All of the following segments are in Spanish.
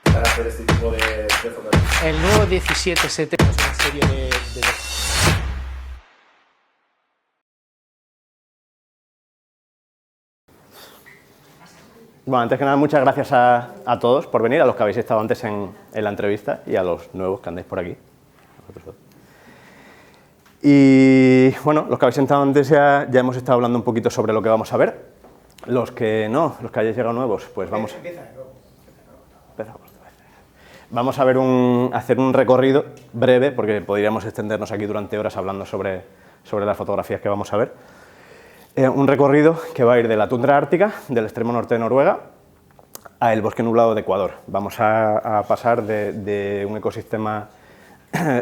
Para hacer este tipo de fotografías. El nuevo 1770 es una serie de Bueno, antes que nada, muchas gracias a todos por venir, a los que habéis estado antes en la entrevista y a los nuevos que andáis por aquí. Y bueno, los que habéis estado antes ya hemos estado hablando un poquito sobre lo que vamos a ver. Los que no, los que hayáis llegado nuevos, pues vamos... Empezamos. Vamos a ver hacer un recorrido breve, porque podríamos extendernos aquí durante horas hablando sobre las fotografías que vamos a ver. Un recorrido que va a ir de la tundra ártica, del extremo norte de Noruega, al bosque nublado de Ecuador. Vamos a pasar de un ecosistema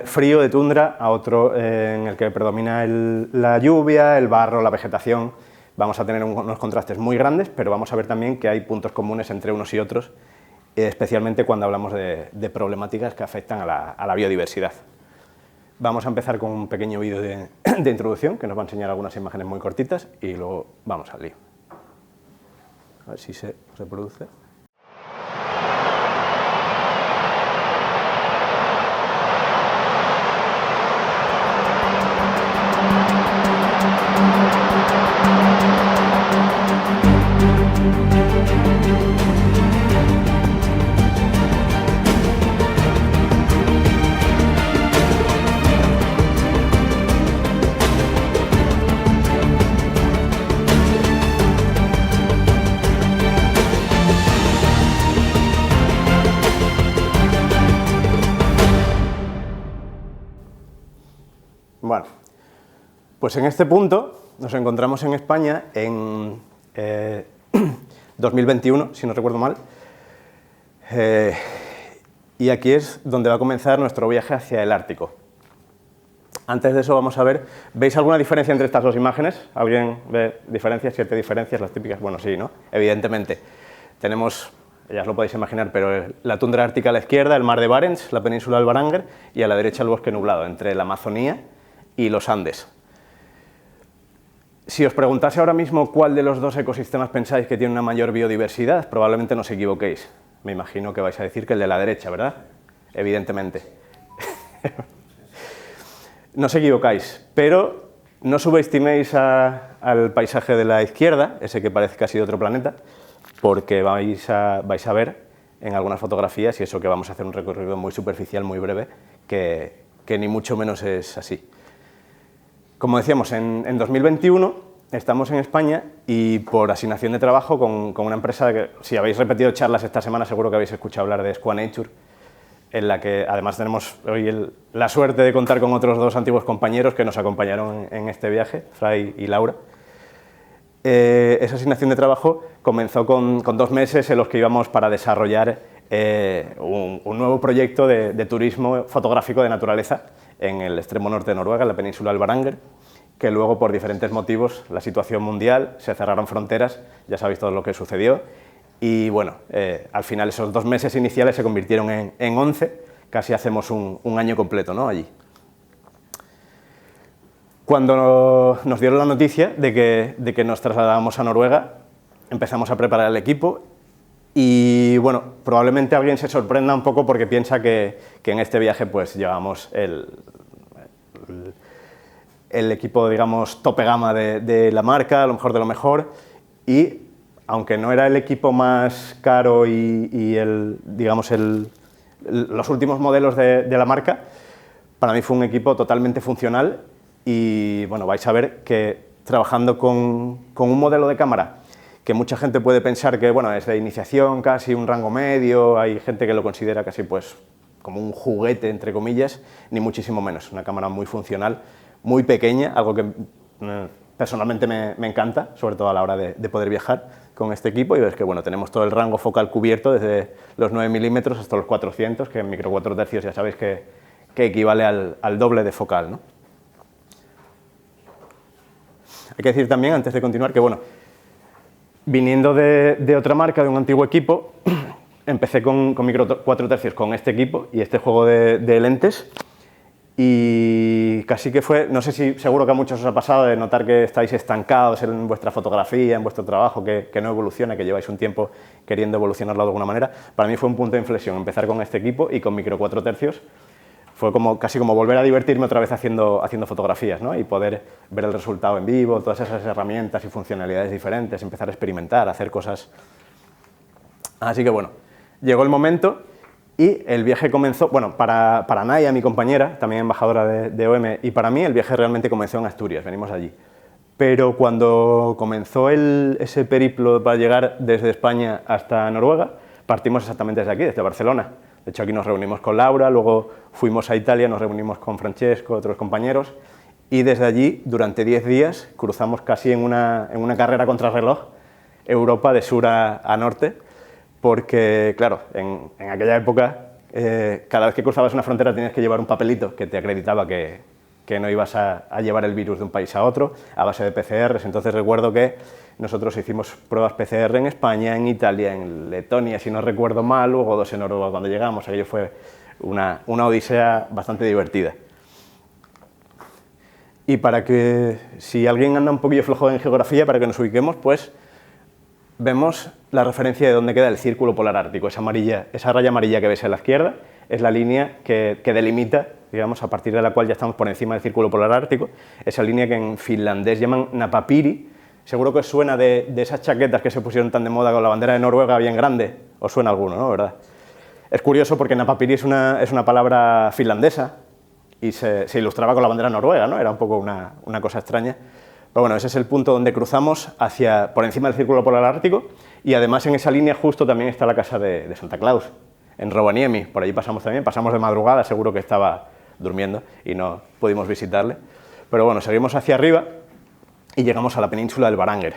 frío de tundra a otro en el que predomina la lluvia, el barro, la vegetación. Vamos a tener unos contrastes muy grandes, pero vamos a ver también que hay puntos comunes entre unos y otros, especialmente cuando hablamos de problemáticas que afectan a la biodiversidad. Vamos a empezar con un pequeño vídeo de introducción que nos va a enseñar algunas imágenes muy cortitas y luego vamos al lío. A ver si se reproduce. Bueno, pues en este punto nos encontramos en España en 2021, si no recuerdo mal, y aquí es donde va a comenzar nuestro viaje hacia el Ártico. Antes de eso vamos a ver, ¿veis alguna diferencia entre estas dos imágenes? ¿Alguien ve diferencias, 7 diferencias, las típicas? Bueno, sí, ¿no? Evidentemente. Tenemos, ya os lo podéis imaginar, pero la tundra ártica a la izquierda, el mar de Barents, la península del Varanger, y a la derecha el bosque nublado, entre la Amazonía y los Andes. Si os preguntase ahora mismo cuál de los dos ecosistemas pensáis que tiene una mayor biodiversidad, probablemente no os equivoquéis. Me imagino que vais a decir que el de la derecha, ¿verdad? Evidentemente. No os equivocáis, pero no subestiméis al paisaje de la izquierda, ese que parece casi de otro planeta, porque vais a ver en algunas fotografías, y eso que vamos a hacer un recorrido muy superficial, muy breve, que ni mucho menos es así. Como decíamos, en 2021 estamos en España y por asignación de trabajo con una empresa que, si habéis repetido charlas esta semana, seguro que habéis escuchado hablar de Square Nature, en la que además tenemos hoy la suerte de contar con otros dos antiguos compañeros que nos acompañaron en este viaje, Fray y Laura. Esa asignación de trabajo comenzó con 2 meses en los que íbamos para desarrollar un nuevo proyecto de turismo fotográfico de naturaleza en el extremo norte de Noruega, en la península del Varanger, que luego, por diferentes motivos, la situación mundial, se cerraron fronteras, ya sabéis todo lo que sucedió, y bueno, al final esos 2 meses iniciales se convirtieron en 11, casi hacemos un año completo, ¿no?, allí. Cuando nos dieron la noticia de que nos trasladábamos a Noruega, empezamos a preparar el equipo y, bueno, probablemente alguien se sorprenda un poco porque piensa que en este viaje pues llevamos el equipo, digamos, tope gama de la marca, a lo mejor de lo mejor, y aunque no era el equipo más caro y digamos los últimos modelos de la marca, para mí fue un equipo totalmente funcional y, bueno, vais a ver que trabajando con un modelo de cámara que mucha gente puede pensar que, bueno, es de iniciación, casi un rango medio, hay gente que lo considera casi pues como un juguete, entre comillas, ni muchísimo menos. Una cámara muy funcional, muy pequeña, algo que personalmente me encanta, sobre todo a la hora de poder viajar con este equipo, y ves que, bueno, tenemos todo el rango focal cubierto, desde los 9 milímetros hasta los 400, que en micro 4 tercios ya sabéis que equivale al doble de focal, ¿no? Hay que decir también, antes de continuar, que, bueno, viniendo de otra marca, de un antiguo equipo, empecé con micro 4 tercios con este equipo y este juego de lentes, y casi que fue, no sé si seguro que a muchos os ha pasado de notar que estáis estancados en vuestra fotografía, en vuestro trabajo, que no evoluciona, que lleváis un tiempo queriendo evolucionarlo de alguna manera. Para mí fue un punto de inflexión empezar con este equipo y con Micro 4 tercios. Fue casi como volver a divertirme otra vez haciendo fotografías, ¿no? Y poder ver el resultado en vivo, todas esas herramientas y funcionalidades diferentes, empezar a experimentar, a hacer cosas. Así que bueno, llegó el momento. Y el viaje comenzó, bueno, para Naya, mi compañera, también embajadora de OM, y para mí el viaje realmente comenzó en Asturias, venimos allí. Pero cuando comenzó ese periplo para llegar desde España hasta Noruega, partimos exactamente desde aquí, desde Barcelona. De hecho, aquí nos reunimos con Laura, luego fuimos a Italia, nos reunimos con Francesco, otros compañeros, y desde allí, durante 10 días, cruzamos casi en una carrera contrarreloj Europa de sur a norte, porque, claro, en aquella época, cada vez que cruzabas una frontera tenías que llevar un papelito que te acreditaba que no ibas a llevar el virus de un país a otro, a base de PCRs. Entonces recuerdo que nosotros hicimos pruebas PCR en España, en Italia, en Letonia, si no recuerdo mal, luego 2 en Noruega cuando llegamos. Aquello fue una odisea bastante divertida. Y para que, si alguien anda un poquillo flojo en geografía, para que nos ubiquemos, pues vemos la referencia de dónde queda el círculo polar ártico. Esa raya amarilla que ves a la izquierda es la línea que delimita, digamos, a partir de la cual ya estamos por encima del círculo polar ártico, esa línea que en finlandés llaman Napapiri. Seguro que os suena de esas chaquetas que se pusieron tan de moda con la bandera de Noruega bien grande. Os suena alguno, ¿no? ¿Verdad? Es curioso porque Napapiri es una palabra finlandesa y se ilustraba con la bandera noruega, ¿no? Era un poco una cosa extraña. Pero bueno, ese es el punto donde cruzamos por encima del círculo polar ártico, y además en esa línea justo también está la casa de Santa Claus, en Rovaniemi. Por allí pasamos también, pasamos de madrugada, seguro que estaba durmiendo y no pudimos visitarle. Pero bueno, seguimos hacia arriba y llegamos a la península del Varanger.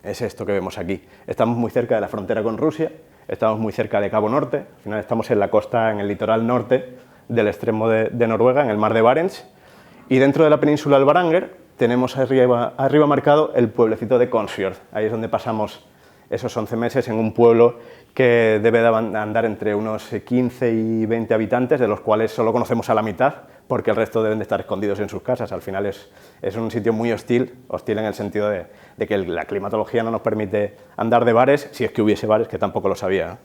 Es esto que vemos aquí. Estamos muy cerca de la frontera con Rusia, estamos muy cerca de Cabo Norte, al final estamos en la costa, en el litoral norte del extremo de Noruega, en el mar de Barents, y dentro de la península del Varanger tenemos arriba marcado el pueblecito de Consfjord. Ahí es donde pasamos esos 11 meses en un pueblo que debe de andar entre unos 15 y 20 habitantes, de los cuales solo conocemos a la mitad, porque el resto deben de estar escondidos en sus casas. Al final es un sitio muy hostil en el sentido de que la climatología no nos permite andar de bares, si es que hubiese bares, que tampoco lo sabía, ¿no?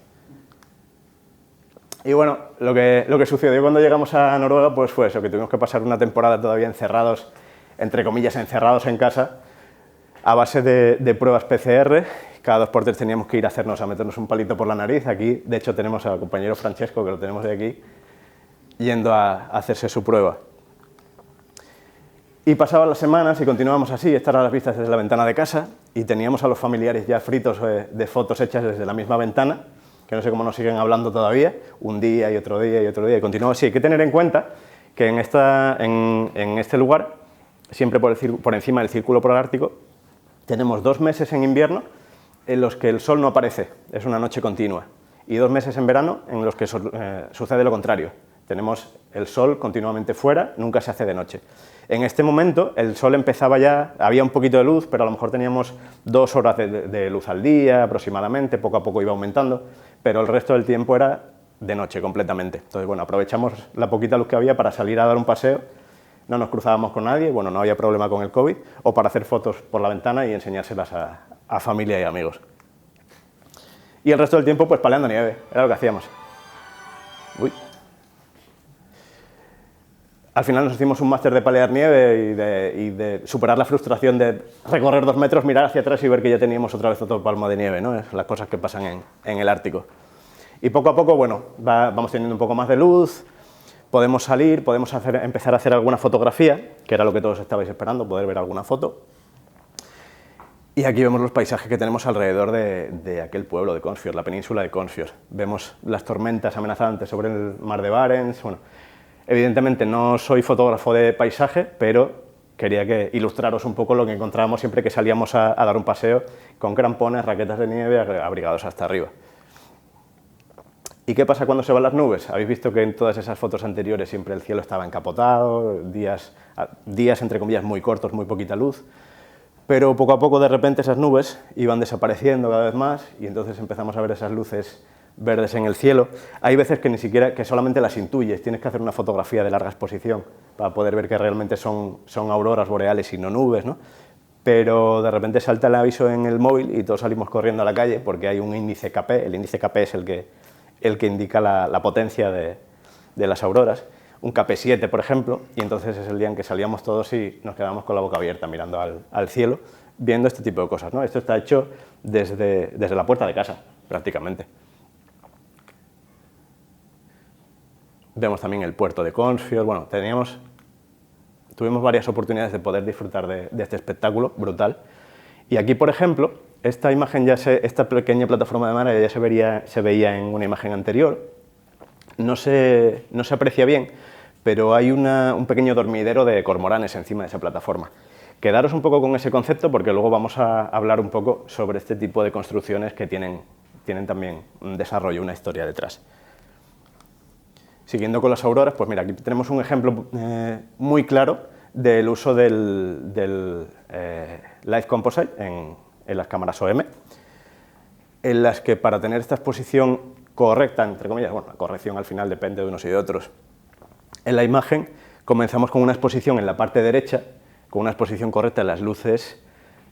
Y bueno, lo que sucedió cuando llegamos a Noruega pues fue eso, que tuvimos que pasar una temporada todavía encerrados, entre comillas, encerrados en casa, a base de pruebas PCR. Cada 2 por 3 teníamos que ir a meternos un palito por la nariz. Aquí, de hecho, tenemos al compañero Francesco, que lo tenemos de aquí, yendo a hacerse su prueba. Y pasaban las semanas y continuábamos así, estar a las vistas desde la ventana de casa, y teníamos a los familiares ya fritos de fotos hechas desde la misma ventana, que no sé cómo nos siguen hablando todavía, un día y otro día y otro día, y continuamos así. Hay que tener en cuenta que en este lugar, siempre por encima del círculo polar ártico, tenemos 2 meses en invierno en los que el sol no aparece, es una noche continua, y 2 meses en verano en los que sucede lo contrario. Tenemos el sol continuamente fuera, nunca se hace de noche. En este momento el sol empezaba ya, había un poquito de luz, pero a lo mejor teníamos 2 horas de luz al día aproximadamente, poco a poco iba aumentando, pero el resto del tiempo era de noche completamente. Entonces, bueno, aprovechamos la poquita luz que había para salir a dar un paseo, no nos cruzábamos con nadie, bueno, no había problema con el COVID, o para hacer fotos por la ventana y enseñárselas a familia y amigos. Y el resto del tiempo, pues paleando nieve, era lo que hacíamos. Uy. Al final nos hicimos un máster de palear nieve y de superar la frustración de recorrer 2 metros, mirar hacia atrás y ver que ya teníamos otra vez otro palmo de nieve, ¿no? Es las cosas que pasan en el Ártico. Y poco a poco, bueno, vamos teniendo un poco más de luz, podemos salir, podemos empezar a hacer alguna fotografía, que era lo que todos estabais esperando, poder ver alguna foto. Y aquí vemos los paisajes que tenemos alrededor de aquel pueblo de Consfjord, la península de Consfjord. Vemos las tormentas amenazantes sobre el mar de Barents. Bueno, evidentemente no soy fotógrafo de paisaje, pero quería ilustraros un poco lo que encontrábamos siempre que salíamos a dar un paseo con crampones, raquetas de nieve, abrigados hasta arriba. ¿Y qué pasa cuando se van las nubes? Habéis visto que en todas esas fotos anteriores siempre el cielo estaba encapotado, días entre comillas muy cortos, muy poquita luz, pero poco a poco de repente esas nubes iban desapareciendo cada vez más y entonces empezamos a ver esas luces verdes en el cielo. Hay veces que ni siquiera, que solamente las intuyes, tienes que hacer una fotografía de larga exposición para poder ver que realmente son auroras boreales y no nubes, ¿no? Pero de repente salta el aviso en el móvil y todos salimos corriendo a la calle porque hay un índice KP, el índice KP es el que indica la potencia de las auroras, un KP7 por ejemplo, y entonces es el día en que salíamos todos y nos quedamos con la boca abierta mirando al cielo, viendo este tipo de cosas, ¿no? Esto está hecho desde la puerta de casa, prácticamente. Vemos también el puerto de Consfield, bueno, tuvimos varias oportunidades de poder disfrutar de este espectáculo brutal. Y aquí, por ejemplo, esta imagen esta pequeña plataforma de madera ya se veía en una imagen anterior. No se aprecia bien, pero hay un pequeño dormidero de cormoranes encima de esa plataforma. Quedaros un poco con ese concepto porque luego vamos a hablar un poco sobre este tipo de construcciones que tienen también un desarrollo, una historia detrás. Siguiendo con las auroras, pues mira, aquí tenemos un ejemplo muy claro del uso del Light Composite en las cámaras OM, en las que para tener esta exposición correcta, entre comillas, bueno, la corrección al final depende de unos y de otros, en la imagen comenzamos con una exposición en la parte derecha, con una exposición correcta de las luces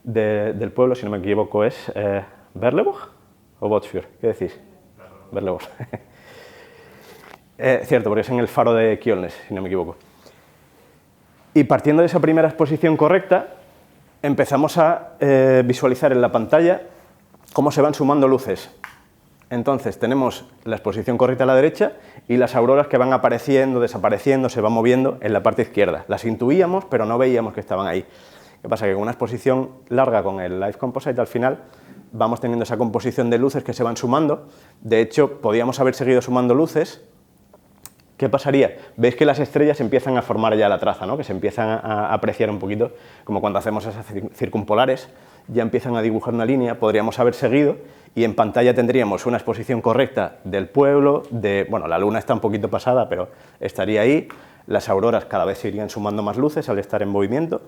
del pueblo, si no me equivoco es Berlevåg o Båtsfjord, ¿qué decís? Berlevåg. Cierto, porque es en el faro de Kjolnes, si no me equivoco. Y partiendo de esa primera exposición correcta, empezamos a visualizar en la pantalla cómo se van sumando luces. Entonces tenemos la exposición correcta a la derecha y las auroras que van apareciendo, desapareciendo, se van moviendo en la parte izquierda. Las intuíamos, pero no veíamos que estaban ahí. ¿Qué pasa? Que con una exposición larga con el Light Composite al final vamos teniendo esa composición de luces que se van sumando. De hecho, podíamos haber seguido sumando luces. ¿Qué pasaría? Veis que las estrellas empiezan a formar ya la traza, ¿no? Que se empiezan a apreciar un poquito, como cuando hacemos esas circumpolares, ya empiezan a dibujar una línea, podríamos haber seguido y en pantalla tendríamos una exposición correcta del pueblo, bueno, la luna está un poquito pasada, pero estaría ahí, las auroras cada vez se irían sumando más luces al estar en movimiento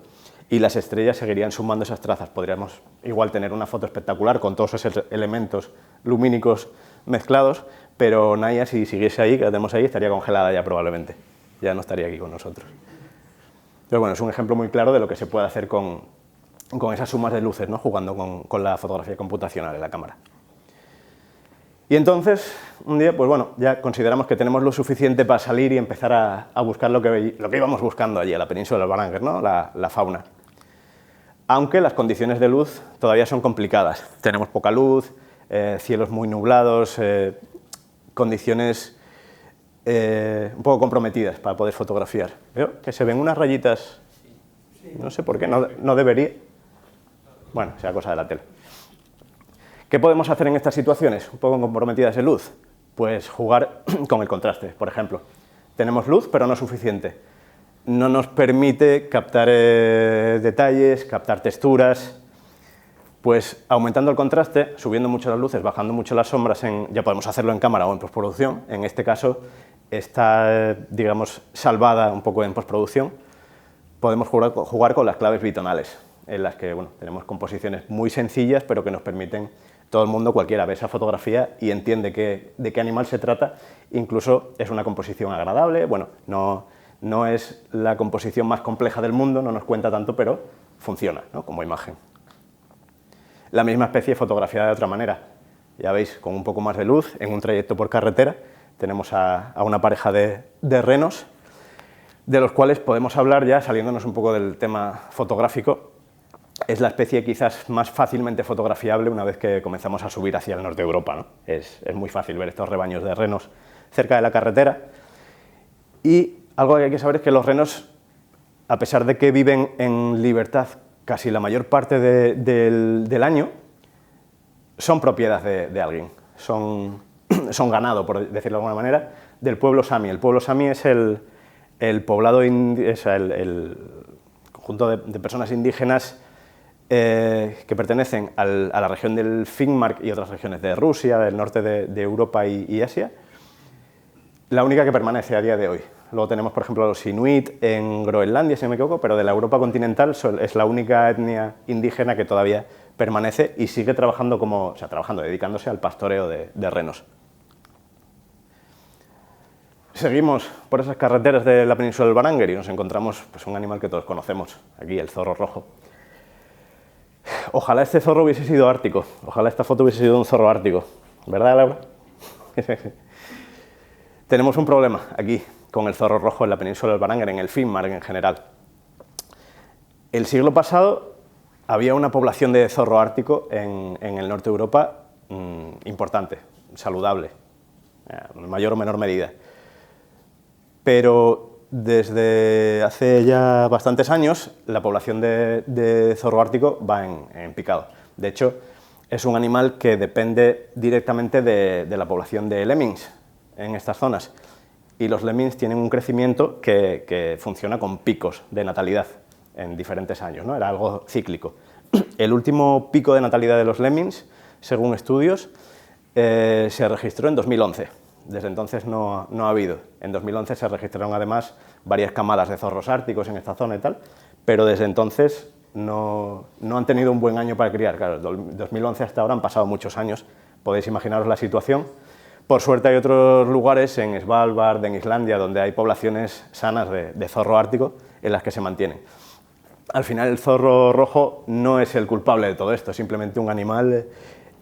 y las estrellas seguirían sumando esas trazas. Podríamos igual tener una foto espectacular con todos esos elementos lumínicos mezclados, pero Naya, si siguiese ahí, que la tenemos ahí, estaría congelada ya probablemente, ya no estaría aquí con nosotros. Entonces, bueno, es un ejemplo muy claro de lo que se puede hacer con esas sumas de luces, ¿no? Jugando con la fotografía computacional en la cámara. Y entonces, un día, pues bueno, ya consideramos que tenemos lo suficiente para salir y empezar a buscar lo que íbamos buscando allí, a la península del Varanger, ¿no? La fauna. Aunque las condiciones de luz todavía son complicadas. Tenemos poca luz, cielos muy nublados, condiciones un poco comprometidas para poder fotografiar. Veo que se ven unas rayitas, no sé por qué, no debería. Bueno, sea cosa de la tele. ¿Qué podemos hacer en estas situaciones un poco comprometidas de luz? Pues jugar con el contraste, por ejemplo. Tenemos luz, pero no suficiente. No nos permite captar detalles, captar texturas. Pues aumentando el contraste, subiendo mucho las luces, bajando mucho las sombras, ya podemos hacerlo en cámara o en postproducción. En este caso está, digamos, salvada un poco en postproducción. Podemos jugar con las claves bitonales, en las que bueno, tenemos composiciones muy sencillas, pero que nos permiten, todo el mundo, cualquiera ve esa fotografía y entiende de qué animal se trata. Incluso es una composición agradable, bueno, no es la composición más compleja del mundo, no nos cuenta tanto, pero funciona, ¿no? Como imagen. La misma especie fotografiada de otra manera. Ya veis, con un poco más de luz, en un trayecto por carretera, tenemos a una pareja de renos, de los cuales podemos hablar ya, saliéndonos un poco del tema fotográfico. Es la especie quizás más fácilmente fotografiable una vez que comenzamos a subir hacia el norte de Europa, ¿no? Es muy fácil ver estos rebaños de renos cerca de la carretera. Y algo que hay que saber es que los renos, a pesar de que viven en libertad casi la mayor parte del año, son propiedad de alguien, son ganado, por decirlo de alguna manera, del pueblo sami. El pueblo sami es el poblado, el conjunto de personas indígenas que pertenecen a la región del Finnmark y otras regiones de Rusia, del norte de Europa y Asia, la única que permanece a día de hoy. Luego tenemos, por ejemplo, los inuit en Groenlandia, si no me equivoco, pero de la Europa continental es la única etnia indígena que todavía permanece y sigue trabajando dedicándose al pastoreo de renos. Seguimos por esas carreteras de la península del Baránger y nos encontramos pues, un animal que todos conocemos, aquí el zorro rojo. Ojalá este zorro hubiese sido ártico, ojalá esta foto hubiese sido un zorro ártico, ¿verdad, Laura? Tenemos un problema aquí con el zorro rojo en la península del Baránger, en el Finnmark en general. El siglo pasado había una población de zorro ártico en el norte de Europa importante, saludable, en mayor o menor medida. Pero desde hace ya bastantes años la población de zorro ártico va en picado. De hecho, es un animal que depende directamente de la población de lemmings en estas zonas. Y los lemmings tienen un crecimiento que funciona con picos de natalidad en diferentes años, ¿no? Era algo cíclico. El último pico de natalidad de los lemmings, según estudios, se registró en 2011. Desde entonces no ha habido. En 2011 se registraron además varias camadas de zorros árticos en esta zona y tal, pero desde entonces no han tenido un buen año para criar. Claro, 2011 hasta ahora han pasado muchos años, podéis imaginaros la situación. Por suerte hay otros lugares, en Svalbard, en Islandia, donde hay poblaciones sanas de zorro ártico en las que se mantienen. Al final el zorro rojo no es el culpable de todo esto, es simplemente un animal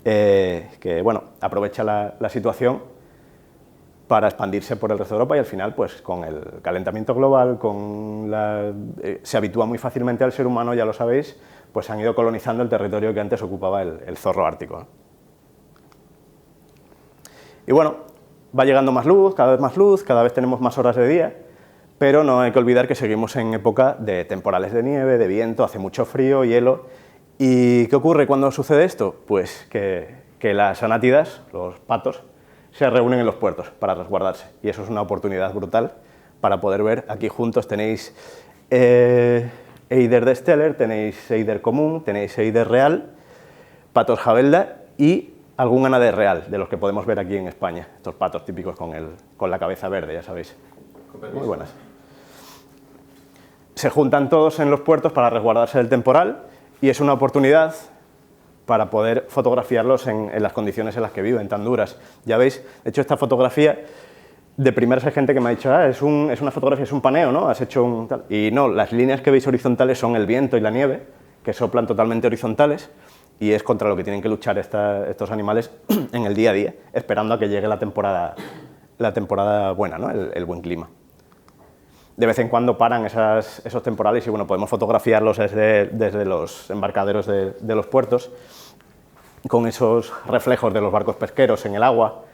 que bueno, aprovecha la situación para expandirse por el resto de Europa y al final, pues con el calentamiento global, se habitúa muy fácilmente al ser humano, ya lo sabéis, pues han ido colonizando el territorio que antes ocupaba el zorro ártico, ¿no? Y bueno, va llegando más luz, cada vez tenemos más horas de día, pero no hay que olvidar que seguimos en época de temporales de nieve, de viento, hace mucho frío, hielo. ¿Y qué ocurre cuando sucede esto? Pues que las anátidas, los patos, se reúnen en los puertos para resguardarse, y eso es una oportunidad brutal para poder ver. Aquí juntos tenéis eider de Steller, tenéis eider común, tenéis eider real, patos jabelda y algún anader real, de los que podemos ver aquí en España, estos patos típicos con la cabeza verde, ya sabéis. Muy buenas. Se juntan todos en los puertos para resguardarse del temporal y es una oportunidad para poder fotografiarlos en las condiciones en las que viven, tan duras. Ya veis, de hecho, esta fotografía, de primeras hay gente que me ha dicho, es una fotografía, es un paneo, ¿no? Has hecho un tal. Y no, las líneas que veis horizontales son el viento y la nieve, que soplan totalmente horizontales, y es contra lo que tienen que luchar estos animales en el día a día, esperando a que llegue la temporada buena, ¿no? El buen clima. De vez en cuando paran esos temporales y bueno, podemos fotografiarlos desde los embarcaderos de los puertos, con esos reflejos de los barcos pesqueros en el agua,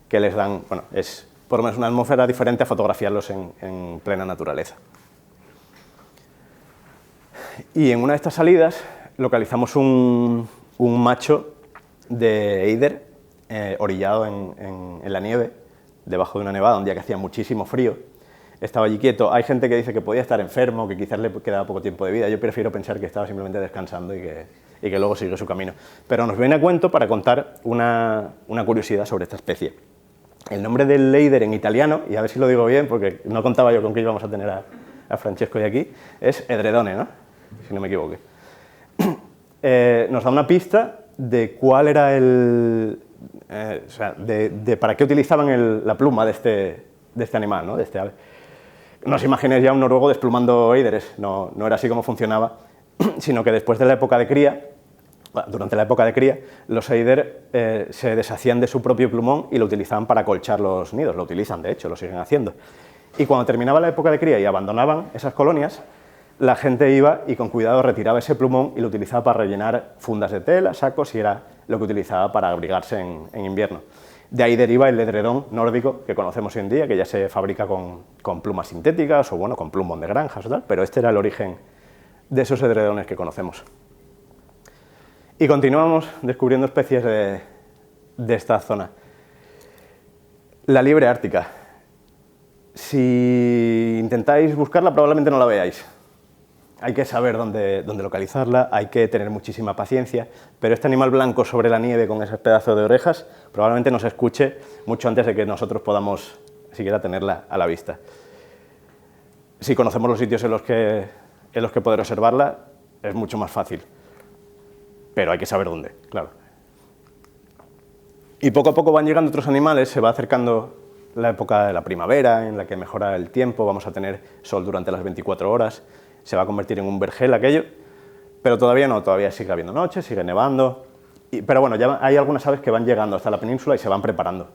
que les dan, bueno, es por lo menos una atmósfera diferente a fotografiarlos en plena naturaleza. Y en una de estas salidas localizamos un macho de eider orillado en la nieve, debajo de una nevada, un día que hacía muchísimo frío. Estaba allí quieto. Hay gente que dice que podía estar enfermo, que quizás le quedaba poco tiempo de vida. Yo prefiero pensar que estaba simplemente descansando y que luego siguió su camino. Pero nos viene a cuento para contar una curiosidad sobre esta especie. El nombre del eider en italiano, y a ver si lo digo bien, porque no contaba yo con que íbamos a tener a Francesco de aquí, es edredone, ¿no? Si no me equivoco. Nos da una pista de cuál era o sea, de para qué utilizaban la pluma de este animal, ¿no? De este ave. No os imaginéis ya un noruego desplumando eideres, no era así como funcionaba, sino que después de la época de cría, durante la época de cría, los eider se deshacían de su propio plumón y lo utilizaban para acolchar los nidos, lo utilizan de hecho, lo siguen haciendo. Y cuando terminaba la época de cría y abandonaban esas colonias, la gente iba y con cuidado retiraba ese plumón y lo utilizaba para rellenar fundas de tela, sacos, y era lo que utilizaba para abrigarse en invierno. De ahí deriva el edredón nórdico que conocemos hoy en día, que ya se fabrica con plumas sintéticas o bueno, con plumón de granjas o tal, pero este era el origen de esos edredones que conocemos. Y continuamos descubriendo especies de esta zona. La liebre ártica. Si intentáis buscarla, probablemente no la veáis. Hay que saber dónde localizarla, hay que tener muchísima paciencia, pero este animal blanco sobre la nieve con ese pedazo de orejas probablemente nos escuche mucho antes de que nosotros podamos siquiera tenerla a la vista. Si conocemos los sitios en los que poder observarla, es mucho más fácil, pero hay que saber dónde, claro. Y poco a poco van llegando otros animales, se va acercando la época de la primavera, en la que mejora el tiempo, vamos a tener sol durante las 24 horas, se va a convertir en un vergel aquello, pero todavía no, todavía sigue habiendo noche, sigue nevando, pero bueno, ya hay algunas aves que van llegando hasta la península y se van preparando,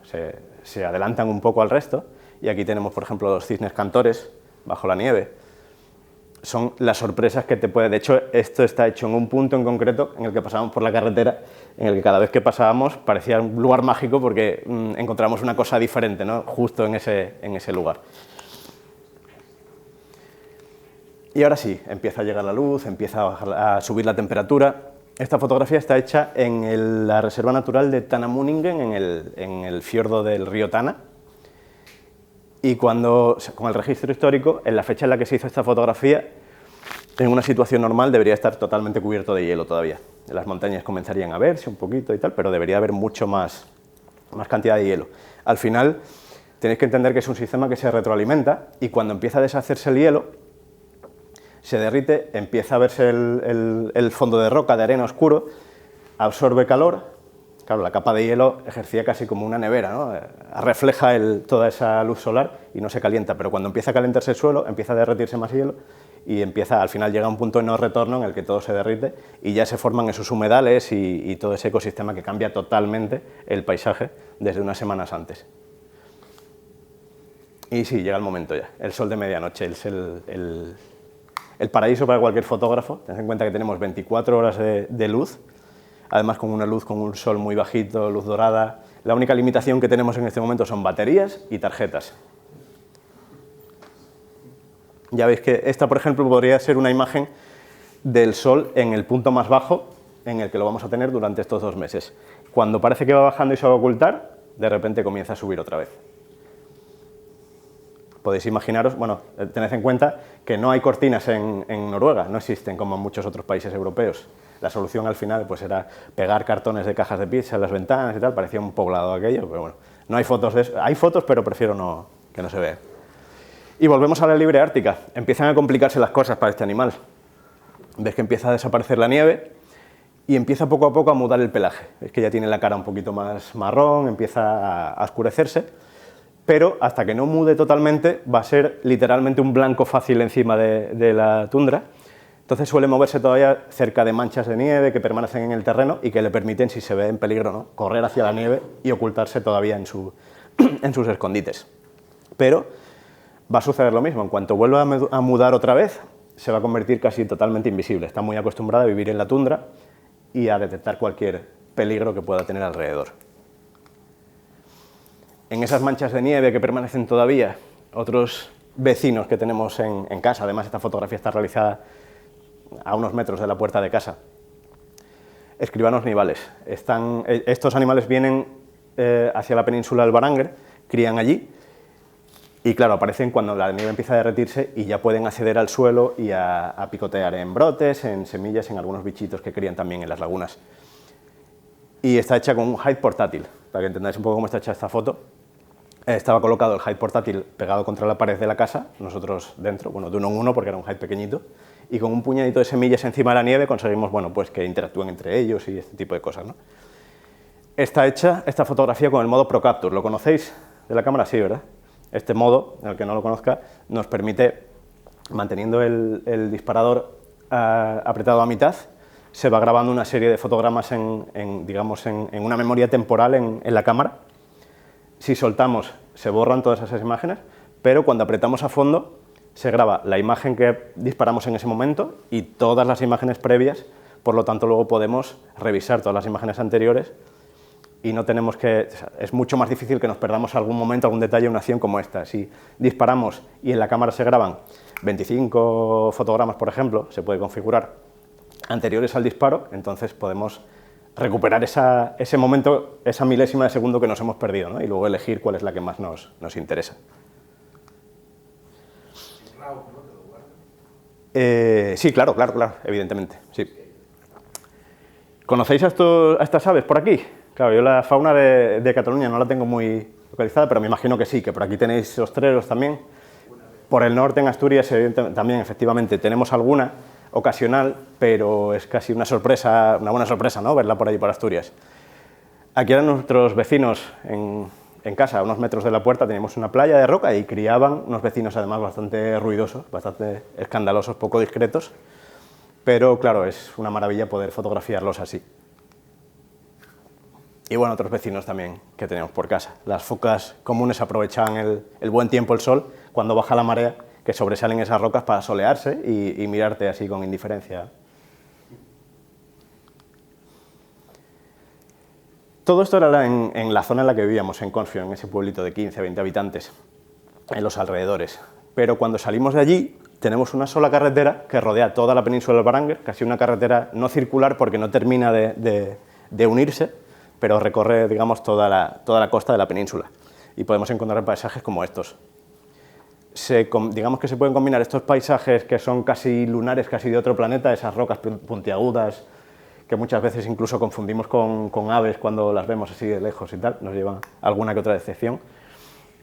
se adelantan un poco al resto, y aquí tenemos, por ejemplo, los cisnes cantores bajo la nieve. Son las sorpresas que te puede... De hecho, esto está hecho en un punto en concreto en el que pasábamos por la carretera, en el que cada vez que pasábamos parecía un lugar mágico porque encontramos una cosa diferente, ¿no? Justo en ese lugar. Y ahora sí, empieza a llegar la luz, empieza a subir la temperatura. Esta fotografía está hecha en la Reserva Natural de Tannamuningen, en el fiordo del río Tana. Y con el registro histórico, en la fecha en la que se hizo esta fotografía, en una situación normal debería estar totalmente cubierto de hielo todavía. Las montañas comenzarían a verse un poquito y tal, pero debería haber mucho más cantidad de hielo. Al final, tenéis que entender que es un sistema que se retroalimenta y cuando empieza a deshacerse el hielo, se derrite, empieza a verse el fondo de roca, de arena oscuro, absorbe calor. Claro, la capa de hielo ejercía casi como una nevera, ¿no? Refleja toda esa luz solar y no se calienta, pero cuando empieza a calentarse el suelo, empieza a derretirse más hielo y al final llega un punto de no retorno en el que todo se derrite y ya se forman esos humedales y todo ese ecosistema que cambia totalmente el paisaje desde unas semanas antes. Y sí, llega el momento ya, el sol de medianoche, es el paraíso para cualquier fotógrafo. Tened en cuenta que tenemos 24 horas de luz, además con una luz con un sol muy bajito, luz dorada. La única limitación que tenemos en este momento son baterías y tarjetas. Ya veis que esta, por ejemplo, podría ser una imagen del sol en el punto más bajo en el que lo vamos a tener durante estos 2 meses. Cuando parece que va bajando y se va a ocultar, de repente comienza a subir otra vez. Podéis imaginaros, bueno, tened en cuenta que no hay cortinas en Noruega, no existen como en muchos otros países europeos. La solución al final pues era pegar cartones de cajas de pizza en las ventanas y tal, parecía un poblado aquello, pero bueno, no hay fotos de eso. Hay fotos, pero prefiero que no se vean. Y volvemos a la liebre ártica. Empiezan a complicarse las cosas para este animal. Ves que empieza a desaparecer la nieve y empieza poco a poco a mudar el pelaje. Es que ya tiene la cara un poquito más marrón, empieza a oscurecerse, pero hasta que no mude totalmente va a ser literalmente un blanco fácil encima de la tundra. Entonces suele moverse todavía cerca de manchas de nieve que permanecen en el terreno y que le permiten, si se ve en peligro, ¿no?, correr hacia la nieve y ocultarse todavía en sus escondites. Pero va a suceder lo mismo, en cuanto vuelva a mudar otra vez, se va a convertir casi totalmente invisible. Está muy acostumbrada a vivir en la tundra y a detectar cualquier peligro que pueda tener alrededor. En esas manchas de nieve que permanecen todavía, otros vecinos que tenemos en casa, además esta fotografía está realizada a unos metros de la puerta de casa, escribanos nivales. Estos animales vienen hacia la península del Varanger, crían allí, y claro, aparecen cuando la nieve empieza a derretirse y ya pueden acceder al suelo y a picotear en brotes, en semillas, en algunos bichitos que crían también en las lagunas. Y está hecha con un hide portátil, para que entendáis un poco cómo está hecha esta foto. Estaba colocado el hide portátil pegado contra la pared de la casa, nosotros dentro, bueno, de uno en uno porque era un hide pequeñito, y con un puñadito de semillas encima de la nieve conseguimos, bueno, pues que interactúen entre ellos y este tipo de cosas, ¿no? Está hecha esta fotografía con el modo Pro Capture, ¿lo conocéis de la cámara? Sí, ¿verdad? Este modo, el que no lo conozca, nos permite, manteniendo el disparador apretado a mitad, se va grabando una serie de fotogramas digamos, en una memoria temporal en la cámara. Si soltamos, se borran todas esas imágenes, pero cuando apretamos a fondo, se graba la imagen que disparamos en ese momento y todas las imágenes previas, por lo tanto luego podemos revisar todas las imágenes anteriores y no tenemos que... O sea, es mucho más difícil que nos perdamos algún momento, algún detalle, una acción como esta. Si disparamos y en la cámara se graban 25 fotogramas, por ejemplo, se puede configurar anteriores al disparo, entonces podemos recuperar ese momento, esa milésima de segundo que nos hemos perdido, ¿no? Y luego elegir cuál es la que más nos interesa. Sí, claro, evidentemente, sí. ¿Conocéis a estas aves por aquí? Claro, yo la fauna de Cataluña no la tengo muy localizada, pero me imagino que sí, que por aquí tenéis ostreros también. Por el norte, en Asturias, también, efectivamente, tenemos alguna ocasional, pero es casi una sorpresa, una buena sorpresa, ¿no?, verla por allí por Asturias. Aquí eran nuestros vecinos en en casa, a unos metros de la puerta, teníamos una playa de roca y criaban unos vecinos además bastante ruidosos, bastante escandalosos, poco discretos, pero claro, es una maravilla poder fotografiarlos así. Y bueno, otros vecinos también que tenemos por casa. Las focas comunes aprovechaban el buen tiempo, el sol, cuando baja la marea, que sobresalen esas rocas para solearse y mirarte así con indiferencia. Todo esto era en la zona en la que vivíamos, en Consfio, en ese pueblito de 15, 20 habitantes, en los alrededores. Pero cuando salimos de allí, tenemos una sola carretera que rodea toda la península del Baranger, casi una carretera no circular porque no termina de unirse, pero recorre, digamos, toda la costa de la península. Y podemos encontrar paisajes como estos. Digamos que se pueden combinar estos paisajes que son casi lunares, casi de otro planeta, esas rocas puntiagudas, que muchas veces incluso confundimos con aves cuando las vemos así de lejos y tal, nos llevan alguna que otra decepción,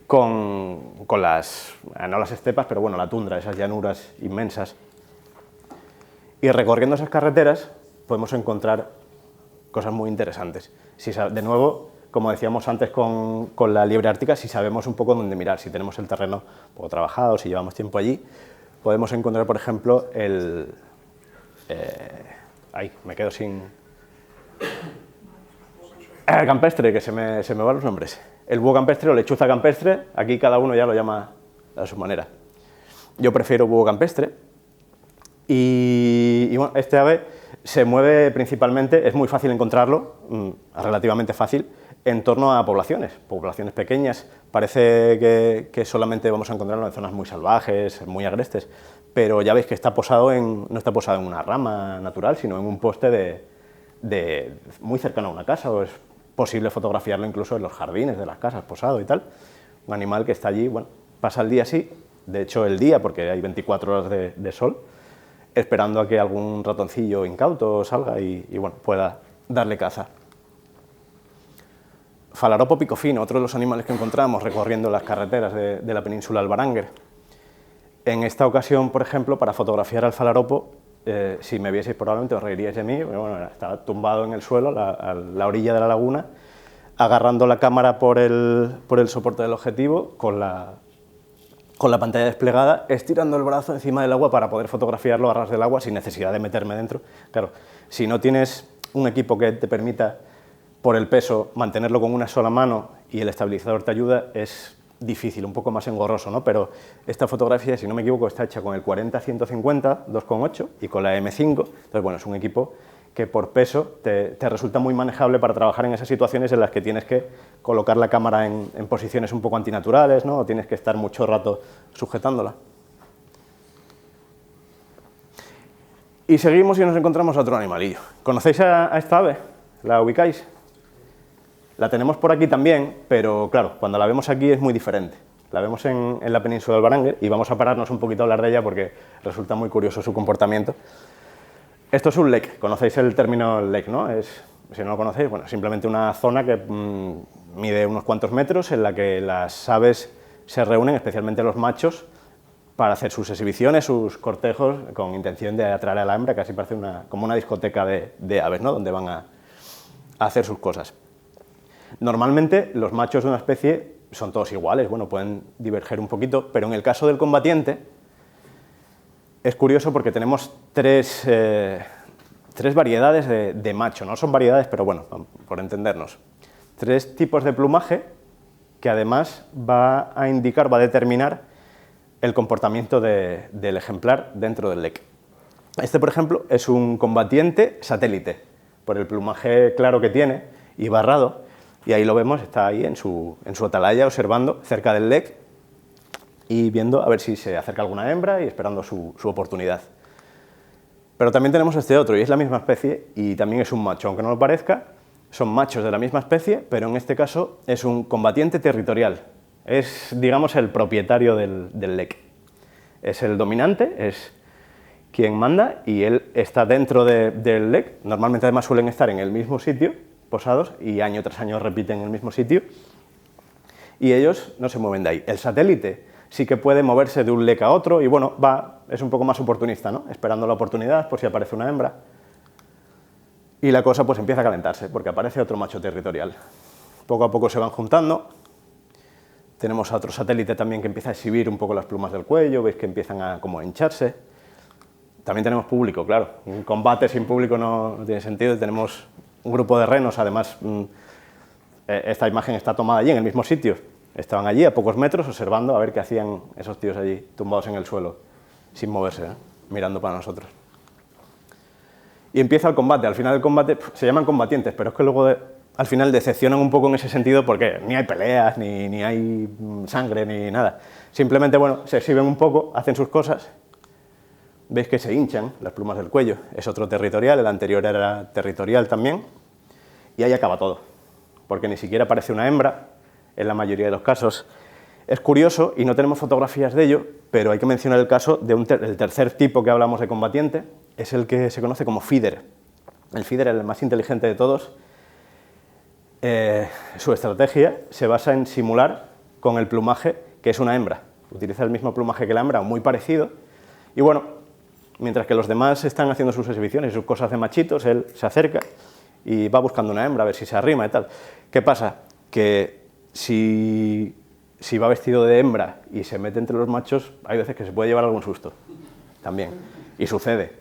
con las, no las estepas, pero bueno, la tundra, esas llanuras inmensas. Y recorriendo esas carreteras podemos encontrar cosas muy interesantes. De nuevo, como decíamos antes con la liebre ártica, si sabemos un poco dónde mirar, si tenemos el terreno un poco trabajado, si llevamos tiempo allí, podemos encontrar, por ejemplo, me quedo sin... El campestre, que se me van los nombres. El búho campestre o lechuza campestre, aquí cada uno ya lo llama a su manera. Yo prefiero búho campestre. Y bueno, este ave se mueve principalmente, es muy fácil encontrarlo, relativamente fácil, en torno a poblaciones pequeñas. Parece que solamente vamos a encontrarlo en zonas muy salvajes, muy agrestes, pero ya veis que no está posado en una rama natural, sino en un poste muy cercano a una casa, o es posible fotografiarlo incluso en los jardines de las casas, posado y tal. Un animal que está allí, bueno, pasa el día así, de hecho el día, porque hay 24 horas de sol, esperando a que algún ratoncillo incauto salga y bueno, pueda darle caza. Falaropo picofino, otro de los animales que encontramos recorriendo las carreteras de la península del Baranger. En esta ocasión, por ejemplo, para fotografiar al falaropo, si me vieseis probablemente os reiríais de mí, pero bueno, estaba tumbado en el suelo, a la orilla de la laguna, agarrando la cámara por el soporte del objetivo, con la pantalla desplegada, estirando el brazo encima del agua para poder fotografiarlo a ras del agua sin necesidad de meterme dentro. Claro, si no tienes un equipo que te permita, por el peso, mantenerlo con una sola mano y el estabilizador te ayuda, es difícil, un poco más engorroso, ¿no? Pero esta fotografía, si no me equivoco, está hecha con el 40-150 2.8 y con la M5, entonces bueno, es un equipo que por peso te resulta muy manejable para trabajar en esas situaciones en las que tienes que colocar la cámara en posiciones un poco antinaturales, ¿no? O tienes que estar mucho rato sujetándola. Y seguimos y nos encontramos a otro animalillo. ¿Conocéis a esta ave? ¿La ubicáis? La tenemos por aquí también, pero claro, cuando la vemos aquí es muy diferente. La vemos en la península del Baranger y vamos a pararnos un poquito a hablar de ella porque resulta muy curioso su comportamiento. Esto es un lek, conocéis el término lek, ¿no? Si no lo conocéis, bueno, simplemente una zona que mide unos cuantos metros en la que las aves se reúnen, especialmente los machos, para hacer sus exhibiciones, sus cortejos, con intención de atraer a la hembra, casi parece como una discoteca de aves, ¿no? Donde van a hacer sus cosas. Normalmente los machos de una especie son todos iguales, bueno, pueden diverger un poquito, pero en el caso del combatiente es curioso porque tenemos tres variedades de macho, no son variedades, pero bueno, por entendernos. Tres tipos de plumaje que además va a determinar el comportamiento del ejemplar dentro del lek. Este, por ejemplo, es un combatiente satélite, por el plumaje claro que tiene y barrado, y ahí lo vemos, está ahí en su atalaya observando cerca del lek y viendo a ver si se acerca alguna hembra y esperando su oportunidad. Pero también tenemos este otro, y es la misma especie, y también es un macho, aunque no lo parezca, son machos de la misma especie, pero en este caso es un combatiente territorial. Es, digamos, el propietario del lek. Es el dominante, es quien manda, y él está dentro del lek. Normalmente además suelen estar en el mismo sitio, posados, y año tras año repiten el mismo sitio, y ellos no se mueven de ahí. El satélite sí que puede moverse de un lek a otro, y bueno, es un poco más oportunista, ¿no? Esperando la oportunidad por si aparece una hembra. Y la cosa pues empieza a calentarse, porque aparece otro macho territorial. Poco a poco se van juntando, Tenemos a otro satélite también que empieza a exhibir un poco las plumas del cuello, veis que empiezan a como a hincharse. También tenemos público, claro. Un combate sin público no tiene sentido. Tenemos un grupo de renos, además, esta imagen está tomada allí, en el mismo sitio. Estaban allí a pocos metros observando a ver qué hacían esos tíos allí, tumbados en el suelo, sin moverse, mirando para nosotros. Y empieza el combate. Al final del combate se llaman combatientes, pero es que luego al final decepcionan un poco en ese sentido porque ni hay peleas, ni hay sangre, ni nada. Simplemente, bueno, se exhiben un poco, hacen sus cosas. Veis que se hinchan las plumas del cuello. Es otro territorial, el anterior era territorial también. Y ahí acaba todo, porque ni siquiera aparece una hembra en la mayoría de los casos. Es curioso, y no tenemos fotografías de ello, pero hay que mencionar el caso del tercer tipo que hablamos de combatiente, es el que se conoce como feeder. El feeder es el más inteligente de todos. Su estrategia se basa en simular con el plumaje que es una hembra. Utiliza el mismo plumaje que la hembra, muy parecido, y bueno, mientras que los demás están haciendo sus exhibiciones y sus cosas de machitos, él se acerca y va buscando una hembra a ver si se arrima y tal. ¿Qué pasa? Que si va vestido de hembra y se mete entre los machos, hay veces que se puede llevar algún susto también, y sucede.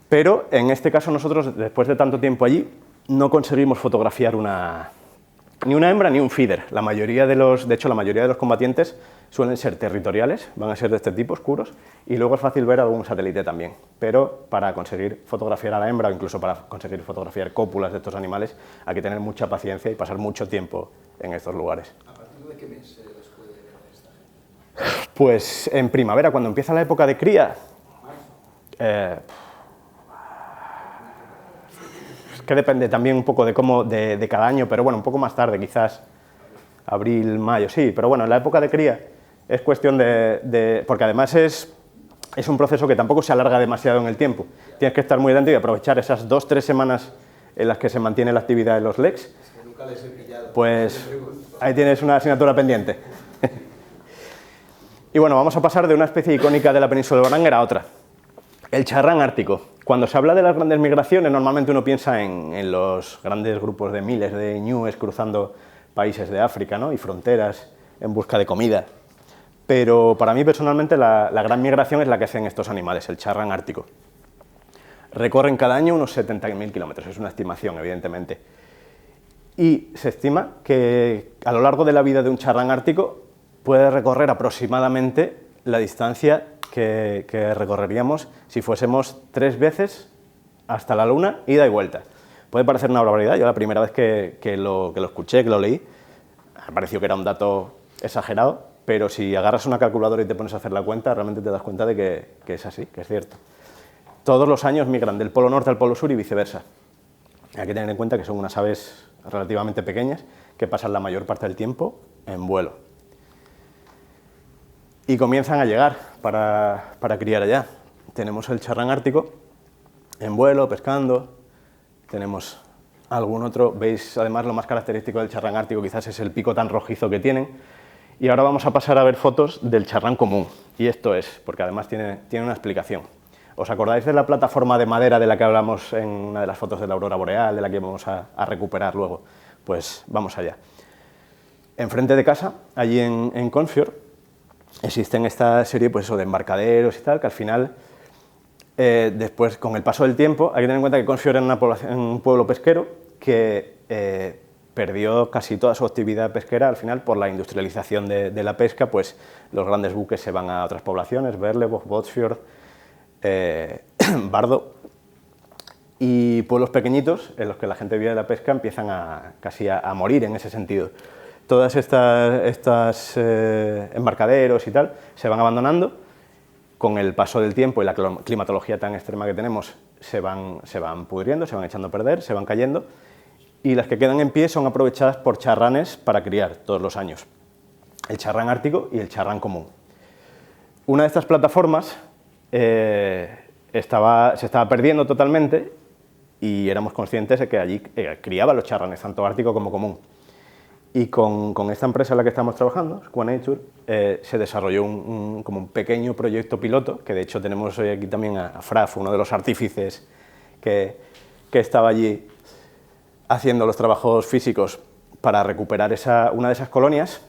Pero en este caso nosotros, después de tanto tiempo allí, no conseguimos fotografiar ni una hembra ni un feeder. De hecho, la mayoría de los combatientes suelen ser territoriales, van a ser de este tipo, oscuros, y luego es fácil ver algún satélite también. Pero para conseguir fotografiar a la hembra, o incluso para conseguir fotografiar cópulas de estos animales, hay que tener mucha paciencia y pasar mucho tiempo en estos lugares. ¿A partir de qué mes se les puede ver a esta gente? Pues en primavera, cuando empieza la época de cría, es que depende también un poco de cada año, pero bueno, un poco más tarde, quizás abril, mayo, sí, pero bueno, en la época de cría es cuestión porque además es un proceso que tampoco se alarga demasiado en el tiempo. Tienes que estar muy atento y aprovechar esas 2 o 3 semanas en las que se mantiene la actividad de los LECs. Es que nunca les he pillado. Pues ahí tienes una asignatura pendiente. Y bueno, vamos a pasar de una especie icónica de la península de Baranger a otra, el charrán ártico. Cuando se habla de las grandes migraciones, normalmente uno piensa en los grandes grupos de miles de ñúes cruzando países de África, ¿no? Y fronteras en busca de comida. Pero para mí personalmente la gran migración es la que hacen estos animales, el charrán ártico. Recorren cada año unos 70.000 kilómetros, es una estimación, evidentemente. Y se estima que a lo largo de la vida de un charrán ártico puede recorrer aproximadamente la distancia que recorreríamos si fuésemos 3 veces hasta la Luna, ida y vuelta. Puede parecer una barbaridad, yo la primera vez que lo escuché, que lo leí, me pareció que era un dato exagerado, pero si agarras una calculadora y te pones a hacer la cuenta, realmente te das cuenta de que es así, que es cierto. Todos los años migran del polo norte al polo sur y viceversa. Hay que tener en cuenta que son unas aves relativamente pequeñas que pasan la mayor parte del tiempo en vuelo. Y comienzan a llegar para criar allá. Tenemos el charrán ártico en vuelo, pescando, tenemos algún otro, veis además lo más característico del charrán ártico quizás es el pico tan rojizo que tienen. Y ahora vamos a pasar a ver fotos del charrán común, y esto es, porque además tiene una explicación. ¿Os acordáis de la plataforma de madera de la que hablamos en una de las fotos de la aurora boreal, de la que vamos a recuperar luego? Pues vamos allá. Enfrente de casa, allí en Consfjord, existen esta serie pues, de embarcaderos y tal, que al final, después, con el paso del tiempo, hay que tener en cuenta que Consfjord era un pueblo pesquero que perdió casi toda su actividad pesquera al final por la industrialización de la pesca, pues los grandes buques se van a otras poblaciones, Berlevåg, Båtsfjord, Bardo, y pueblos pequeñitos en los que la gente vive de la pesca empiezan casi a morir en ese sentido. Todas estas embarcaderos y tal se van abandonando, con el paso del tiempo y la climatología tan extrema que tenemos se van pudriendo, se van echando a perder, se van cayendo, y las que quedan en pie son aprovechadas por charranes para criar todos los años, el charrán ártico y el charrán común. Una de estas plataformas se estaba perdiendo totalmente y éramos conscientes de que allí criaban los charranes, tanto ártico como común. Y con esta empresa en la que estamos trabajando, Squanature, se desarrolló como un pequeño proyecto piloto, que de hecho tenemos hoy aquí también a Fraf, uno de los artífices que estaba allí haciendo los trabajos físicos para recuperar una de esas colonias,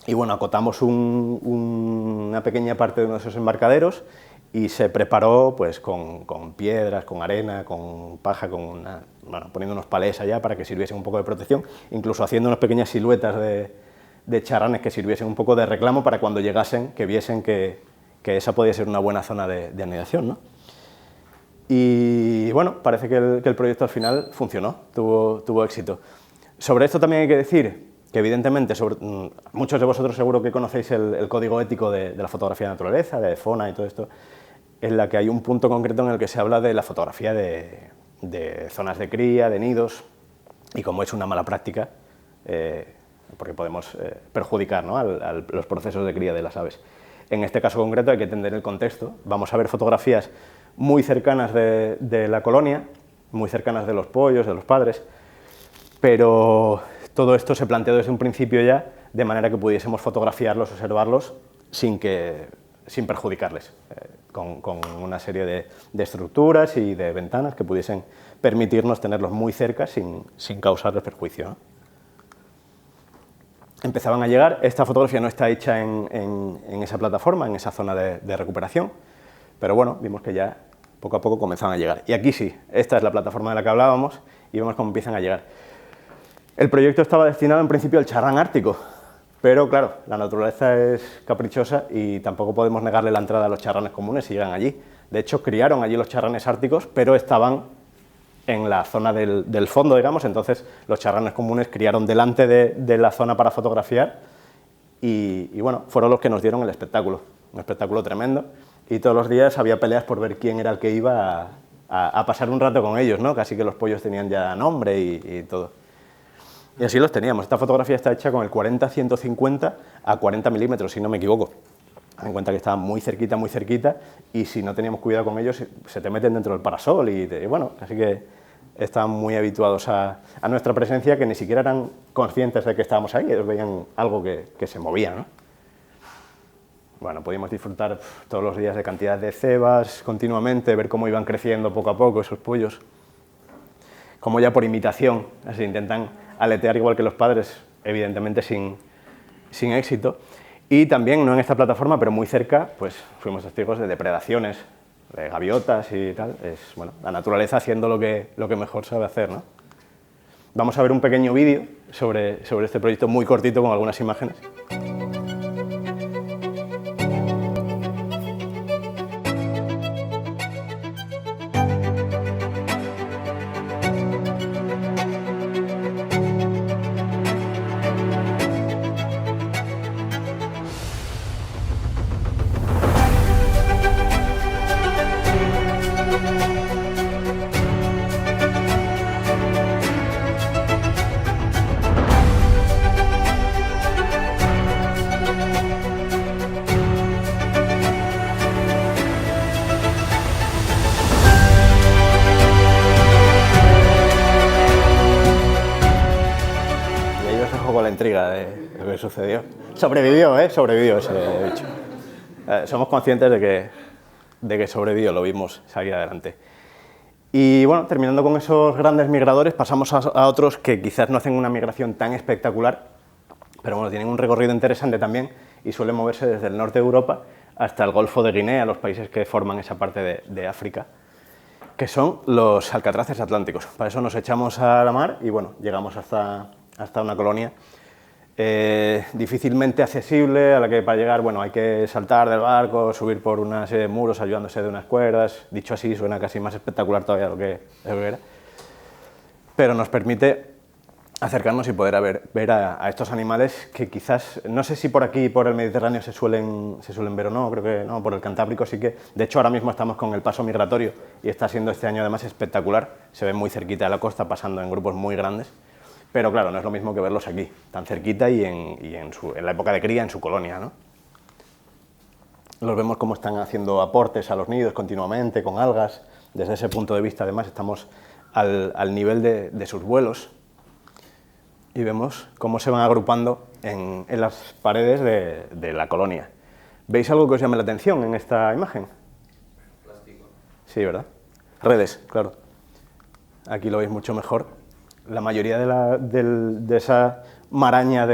y bueno, acotamos una pequeña parte de uno de esos embarcaderos y se preparó pues con piedras, con arena, con paja, bueno, poniendo unos palés allá para que sirviesen un poco de protección, incluso haciendo unas pequeñas siluetas de charranes que sirviesen un poco de reclamo para cuando llegasen, que viesen que esa podía ser una buena zona de anidación, ¿no? Y bueno, parece que el proyecto al final funcionó, tuvo éxito. Sobre esto también hay que decir que evidentemente muchos de vosotros seguro que conocéis el código ético de la fotografía de naturaleza, de FONA y todo esto, en la que hay un punto concreto en el que se habla de la fotografía de zonas de cría, de nidos, y como es una mala práctica, porque podemos perjudicar, ¿no?, a los procesos de cría de las aves. En este caso concreto hay que entender el contexto. Vamos a ver fotografías muy cercanas de la colonia, muy cercanas de los pollos, de los padres, pero todo esto se planteó desde un principio ya, de manera que pudiésemos fotografiarlos, observarlos, sin perjudicarles, con una serie de estructuras y de ventanas que pudiesen permitirnos tenerlos muy cerca sin causarles perjuicio, ¿no? Empezaban a llegar. Esta fotografía no está hecha en esa plataforma, en esa zona de recuperación, pero bueno, vimos que ya poco a poco comenzaban a llegar. Y aquí sí, esta es la plataforma de la que hablábamos y vemos cómo empiezan a llegar. El proyecto estaba destinado en principio al charrán ártico, pero claro, la naturaleza es caprichosa y tampoco podemos negarle la entrada a los charranes comunes si llegan allí. De hecho, criaron allí los charranes árticos, pero estaban en la zona del fondo, digamos, entonces los charranes comunes criaron delante de la zona para fotografiar y bueno, fueron los que nos dieron el espectáculo, un espectáculo tremendo, y todos los días había peleas por ver quién era el que iba a pasar un rato con ellos, ¿no? Casi que los pollos tenían ya nombre y todo. Y así los teníamos. Esta fotografía está hecha con el 40-150 a 40 milímetros, si no me equivoco. Ten en cuenta que estaban muy cerquita, y si no teníamos cuidado con ellos, se te meten dentro del parasol y bueno, así que estaban muy habituados a nuestra presencia, que ni siquiera eran conscientes de que estábamos ahí, ellos veían algo que se movía, ¿no? Bueno, podíamos disfrutar todos los días de cantidad de cebas continuamente, ver cómo iban creciendo poco a poco esos pollos, como ya por imitación, así intentan aletear igual que los padres, evidentemente sin éxito. Y también, no en esta plataforma, pero muy cerca, pues fuimos testigos de depredaciones, de gaviotas y tal. Es, bueno, la naturaleza haciendo lo que mejor sabe hacer, ¿no? Vamos a ver un pequeño vídeo sobre este proyecto, muy cortito, con algunas imágenes. Con la intriga de lo que sucedió. Sobrevivió, sobrevivió ese bicho. Somos conscientes de que sobrevivió, lo vimos salir adelante. Y bueno, terminando con esos grandes migradores, pasamos a otros que quizás no hacen una migración tan espectacular, pero bueno, tienen un recorrido interesante también y suelen moverse desde el norte de Europa hasta el Golfo de Guinea, los países que forman esa parte de África, que son los alcatraces atlánticos. Para eso nos echamos a la mar y bueno, llegamos hasta una colonia difícilmente accesible, a la que para llegar, bueno, hay que saltar del barco, subir por una serie de muros ayudándose de unas cuerdas. Dicho así, suena casi más espectacular todavía de lo que era. Pero nos permite acercarnos y poder ver a estos animales que quizás, no sé si por aquí, por el Mediterráneo, se suelen ver o no, creo que no, por el Cantábrico sí que. De hecho, ahora mismo estamos con el paso migratorio y está siendo este año además espectacular. Se ven muy cerquita de la costa, pasando en grupos muy grandes. Pero claro, no es lo mismo que verlos aquí, tan cerquita y en la época de cría, en su colonia, ¿no? Los vemos cómo están haciendo aportes a los nidos continuamente, con algas. Desde ese punto de vista, además, estamos al nivel de sus vuelos. Y vemos cómo se van agrupando en las paredes de la colonia. ¿Veis algo que os llame la atención en esta imagen? Plástico. Sí, ¿verdad? Redes, claro. Aquí lo veis mucho mejor. La mayoría de esa maraña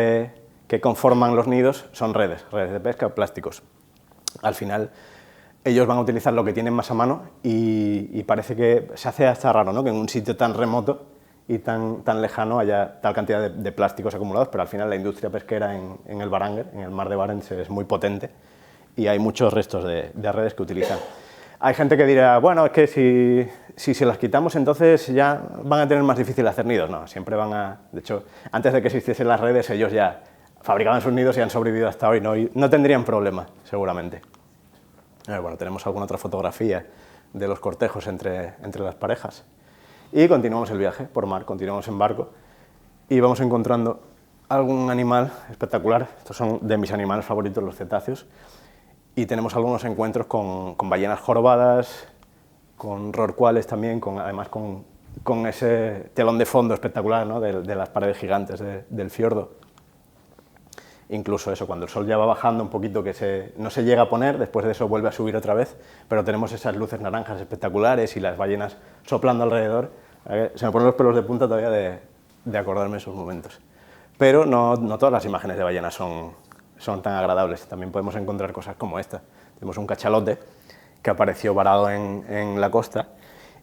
que conforman los nidos son redes de pesca o plásticos. Al final, ellos van a utilizar lo que tienen más a mano y parece que se hace hasta raro, ¿no?, que en un sitio tan remoto y tan lejano haya tal cantidad de plásticos acumulados, pero al final la industria pesquera en el Baranger, en el mar de Barents, es muy potente y hay muchos restos de redes que utilizan. Hay gente que dirá, bueno, es que si se las quitamos entonces ya van a tener más difícil hacer nidos. No, siempre van a... De hecho, antes de que existiesen las redes, ellos ya fabricaban sus nidos y han sobrevivido hasta hoy, ¿no? Y no tendrían problema, seguramente. Bueno, tenemos alguna otra fotografía de los cortejos entre las parejas. Y continuamos el viaje por mar, continuamos en barco y vamos encontrando algún animal espectacular. Estos son de mis animales favoritos, los cetáceos. Y tenemos algunos encuentros con ballenas jorobadas, con rorcuales también, además con ese telón de fondo espectacular, ¿no?, de las paredes gigantes del fiordo. Incluso eso, cuando el sol ya va bajando un poquito, que no se llega a poner, después de eso vuelve a subir otra vez, pero tenemos esas luces naranjas espectaculares y las ballenas soplando alrededor. Se me ponen los pelos de punta todavía de acordarme de esos momentos. Pero no todas las imágenes de ballenas son tan agradables. También podemos encontrar cosas como esta. Tenemos un cachalote que apareció varado en la costa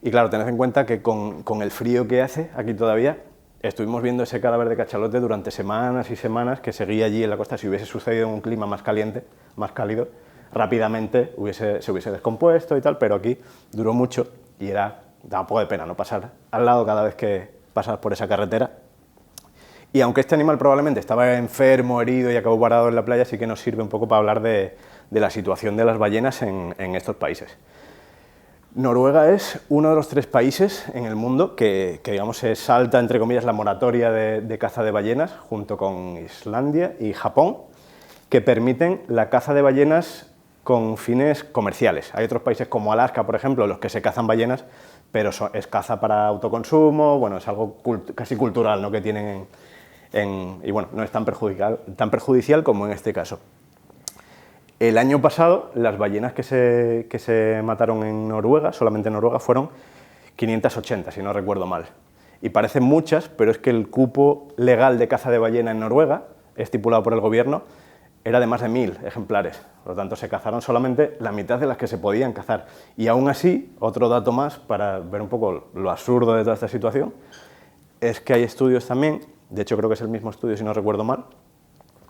y claro, tened en cuenta que con el frío que hace aquí todavía, estuvimos viendo ese cadáver de cachalote durante semanas y semanas que seguía allí en la costa. Si hubiese sucedido en un clima más caliente, más cálido, rápidamente se hubiese descompuesto y tal, pero aquí duró mucho y daba un poco de pena no pasar al lado cada vez que pasas por esa carretera. Y aunque este animal probablemente estaba enfermo, herido y acabó varado en la playa, sí que nos sirve un poco para hablar de la situación de las ballenas en estos países. Noruega es uno de los 3 países en el mundo que digamos, se salta, entre comillas, la moratoria de caza de ballenas, junto con Islandia y Japón, que permiten la caza de ballenas con fines comerciales. Hay otros países como Alaska, por ejemplo, en los que se cazan ballenas, pero es caza para autoconsumo, bueno, es algo casi cultural, ¿no?, que tienen y bueno, no es tan perjudicial como en este caso. El año pasado, las ballenas que se mataron en Noruega, solamente en Noruega, fueron 580, si no recuerdo mal. Y parecen muchas, pero es que el cupo legal de caza de ballena en Noruega, estipulado por el gobierno, era de más de 1000 ejemplares. Por lo tanto, se cazaron solamente la mitad de las que se podían cazar. Y aún así, otro dato más para ver un poco lo absurdo de toda esta situación, es que hay estudios también, de hecho creo que es el mismo estudio si no recuerdo mal,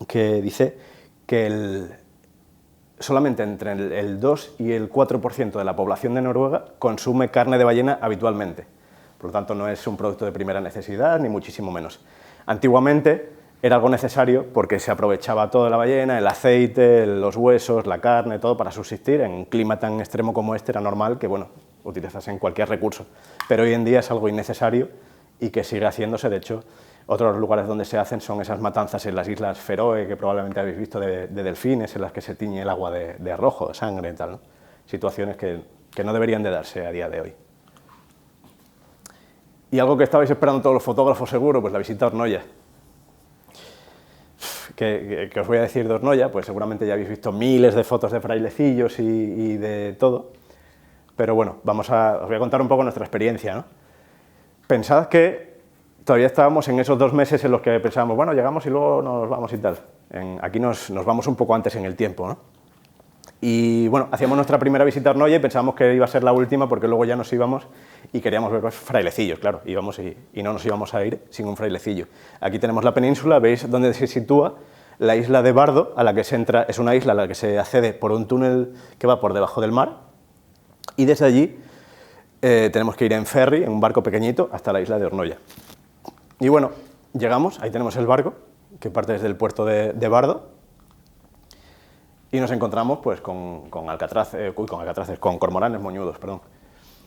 que dice que solamente entre el 2 y el 4% de la población de Noruega consume carne de ballena habitualmente. Por lo tanto, no es un producto de primera necesidad, ni muchísimo menos. Antiguamente era algo necesario porque se aprovechaba toda la ballena, el aceite, los huesos, la carne, todo para subsistir. En un clima tan extremo como este era normal que, bueno, utilizasen cualquier recurso. Pero hoy en día es algo innecesario y que sigue haciéndose. De hecho, otros lugares donde se hacen son esas matanzas en las Islas Feroe, que probablemente habéis visto, de delfines, en las que se tiñe el agua de rojo, de sangre y tal, ¿no? Situaciones que no deberían de darse a día de hoy. Y algo que estabais esperando todos los fotógrafos seguro, pues la visita a Ornoya. ¿Qué os voy a decir de Ornoya? Pues seguramente ya habéis visto miles de fotos de frailecillos y de todo, pero bueno, os voy a contar un poco nuestra experiencia, ¿no? Pensad que todavía estábamos en esos 2 meses en los que pensábamos, bueno, llegamos y luego nos vamos y tal. Aquí nos vamos un poco antes en el tiempo, ¿no? Y bueno, hacíamos nuestra primera visita a Ornoya y pensábamos que iba a ser la última porque luego ya nos íbamos y queríamos ver frailecillos, claro, íbamos y no nos íbamos a ir sin un frailecillo. Aquí tenemos la península, veis dónde se sitúa la isla de Bardo, a la que se entra, es una isla a la que se accede por un túnel que va por debajo del mar y desde allí tenemos que ir en ferry, en un barco pequeñito, hasta la isla de Ornoya. Y bueno, llegamos, ahí tenemos el barco, que parte desde el puerto de Bardo, y nos encontramos pues, con cormoranes moñudos, perdón.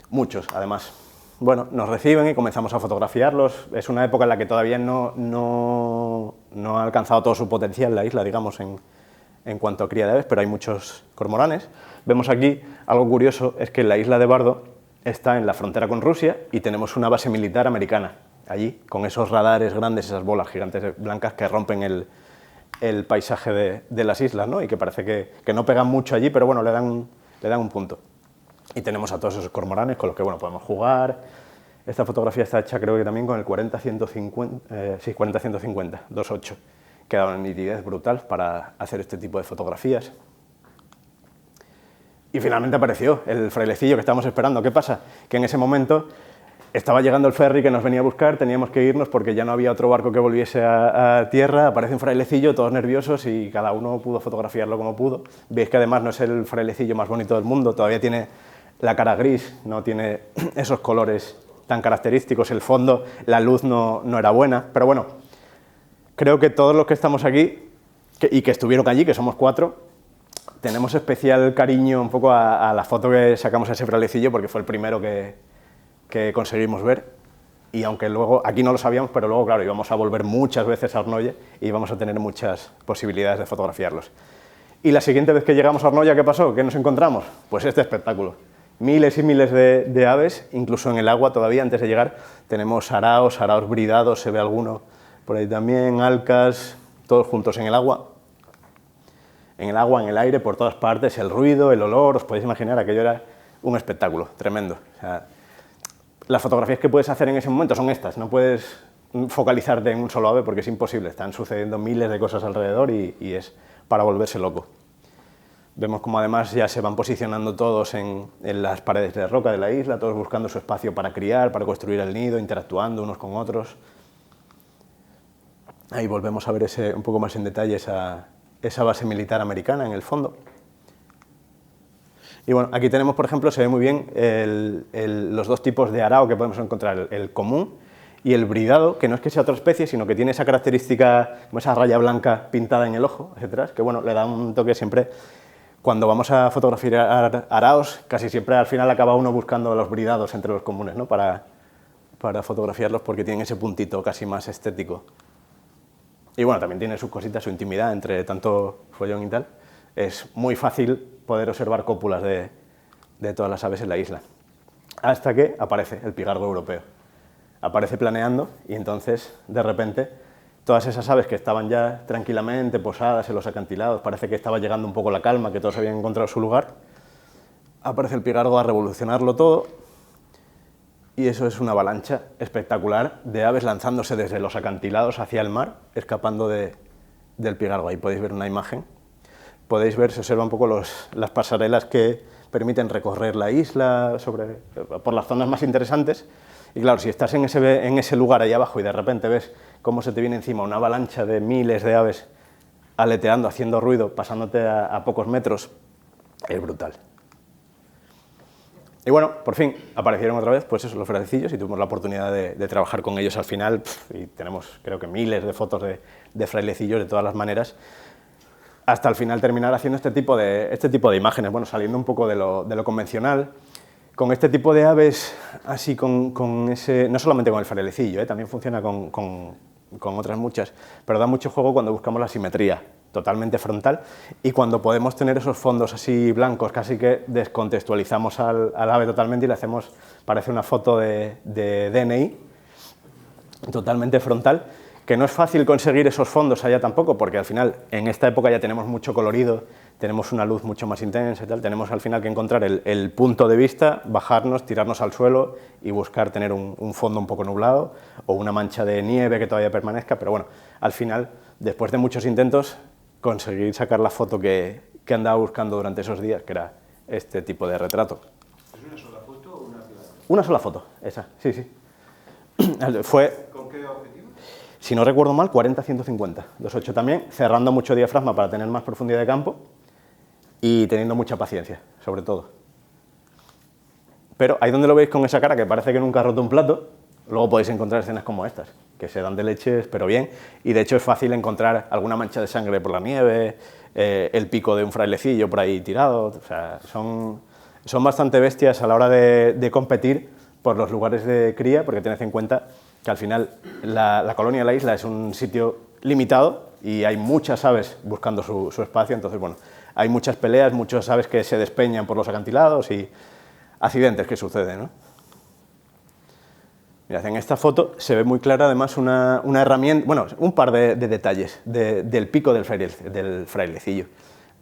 Muchos, además. Bueno, nos reciben y comenzamos a fotografiarlos. Es una época en la que todavía no ha alcanzado todo su potencial la isla, digamos, en cuanto a cría de aves, pero hay muchos cormoranes. Vemos aquí, algo curioso, es que la isla de Bardo está en la frontera con Rusia y tenemos una base militar americana allí, con esos radares grandes, esas bolas gigantes blancas que rompen el paisaje de las islas, ¿no? Y que parece que no pegan mucho allí, pero bueno, le dan un punto. Y tenemos a todos esos cormoranes con los que bueno, podemos jugar. Esta fotografía está hecha creo que también con el 40-150, 40-150, 2.8, que da una nitidez brutal para hacer este tipo de fotografías. Y finalmente apareció el frailecillo que estábamos esperando. ¿Qué pasa? Que en ese momento estaba llegando el ferry que nos venía a buscar, teníamos que irnos porque ya no había otro barco que volviese a tierra, aparece un frailecillo, todos nerviosos, y cada uno pudo fotografiarlo como pudo. Veis que además no es el frailecillo más bonito del mundo, todavía tiene la cara gris, no tiene esos colores tan característicos, el fondo, la luz no era buena, pero bueno, creo que todos los que estamos aquí y que estuvieron allí, que somos 4, tenemos especial cariño un poco a la foto que sacamos a ese frailecillo porque fue el primero que conseguimos ver, y aunque luego, aquí no lo sabíamos, pero luego, claro, íbamos a volver muchas veces a Arnoia y íbamos a tener muchas posibilidades de fotografiarlos. Y la siguiente vez que llegamos a Arnoia, ¿qué pasó? ¿Qué nos encontramos? Pues este espectáculo. Miles y miles de aves, incluso en el agua todavía, antes de llegar, tenemos araos bridados, se ve alguno por ahí también, alcas, todos juntos en el agua, en el aire, por todas partes, el ruido, el olor, os podéis imaginar, aquello era un espectáculo tremendo. O sea, las fotografías que puedes hacer en ese momento son estas, no puedes focalizarte en un solo ave porque es imposible, están sucediendo miles de cosas alrededor y es para volverse loco. Vemos como además ya se van posicionando todos en las paredes de roca de la isla, todos buscando su espacio para criar, para construir el nido, interactuando unos con otros. Ahí volvemos a ver un poco más en detalle esa base militar americana en el fondo. Y bueno, aquí tenemos, por ejemplo, se ve muy bien los dos tipos de arao que podemos encontrar, el común y el bridado, que no es que sea otra especie, sino que tiene esa característica, como esa raya blanca pintada en el ojo, etcétera, que bueno, le da un toque siempre. Cuando vamos a fotografiar araos, casi siempre al final acaba uno buscando los bridados entre los comunes, ¿no? para fotografiarlos porque tienen ese puntito casi más estético. Y bueno, también tiene sus cositas, su intimidad entre tanto follón y tal. Es muy fácil poder observar cópulas de todas las aves en la isla. Hasta que aparece el pigargo europeo. Aparece planeando y entonces, de repente, todas esas aves que estaban ya tranquilamente posadas en los acantilados, parece que estaba llegando un poco la calma, que todos habían encontrado su lugar, aparece el pigargo a revolucionarlo todo y eso es una avalancha espectacular de aves lanzándose desde los acantilados hacia el mar, escapando del pigargo. Ahí podéis ver una imagen. Podéis ver, se observan un poco las pasarelas que permiten recorrer la isla por las zonas más interesantes. Y claro, si estás en ese lugar ahí abajo y de repente ves cómo se te viene encima una avalancha de miles de aves aleteando, haciendo ruido, pasándote a pocos metros, es brutal. Y bueno, por fin aparecieron otra vez pues eso, los frailecillos y tuvimos la oportunidad de trabajar con ellos al final y tenemos creo que miles de fotos de frailecillos de todas las maneras hasta al final terminar haciendo este tipo de imágenes, bueno, saliendo un poco de lo convencional, con este tipo de aves, así con ese, no solamente con el frailecillo, también funciona con otras muchas, pero da mucho juego cuando buscamos la simetría, totalmente frontal, y cuando podemos tener esos fondos así blancos, casi que descontextualizamos al ave totalmente y le hacemos, parece una foto de DNI, totalmente frontal, que no es fácil conseguir esos fondos allá tampoco, porque al final en esta época ya tenemos mucho colorido, tenemos una luz mucho más intensa y tal, tenemos al final que encontrar el punto de vista, bajarnos, tirarnos al suelo y buscar tener un fondo un poco nublado o una mancha de nieve que todavía permanezca, pero bueno, al final, después de muchos intentos, conseguir sacar la foto que andaba buscando durante esos días, que era este tipo de retrato. ¿Es una sola foto o una pilar? Una sola foto, esa, sí, sí. Fue... ¿Con qué objetivo? Si no recuerdo mal, 40-150, 2.8 también, cerrando mucho diafragma para tener más profundidad de campo y teniendo mucha paciencia, sobre todo. Pero ahí donde lo veis con esa cara, que parece que nunca ha roto un plato, luego podéis encontrar escenas como estas, que se dan de leches, pero bien, y de hecho es fácil encontrar alguna mancha de sangre por la nieve, el pico de un frailecillo por ahí tirado, o sea, son bastante bestias a la hora de competir por los lugares de cría, porque tened en cuenta que al final la colonia de la isla es un sitio limitado y hay muchas aves buscando su espacio, entonces bueno, hay muchas peleas, muchas aves que se despeñan por los acantilados y accidentes que suceden, ¿no? Mirad, en esta foto se ve muy clara además una herramienta, bueno, un par de detalles del pico del frailecillo.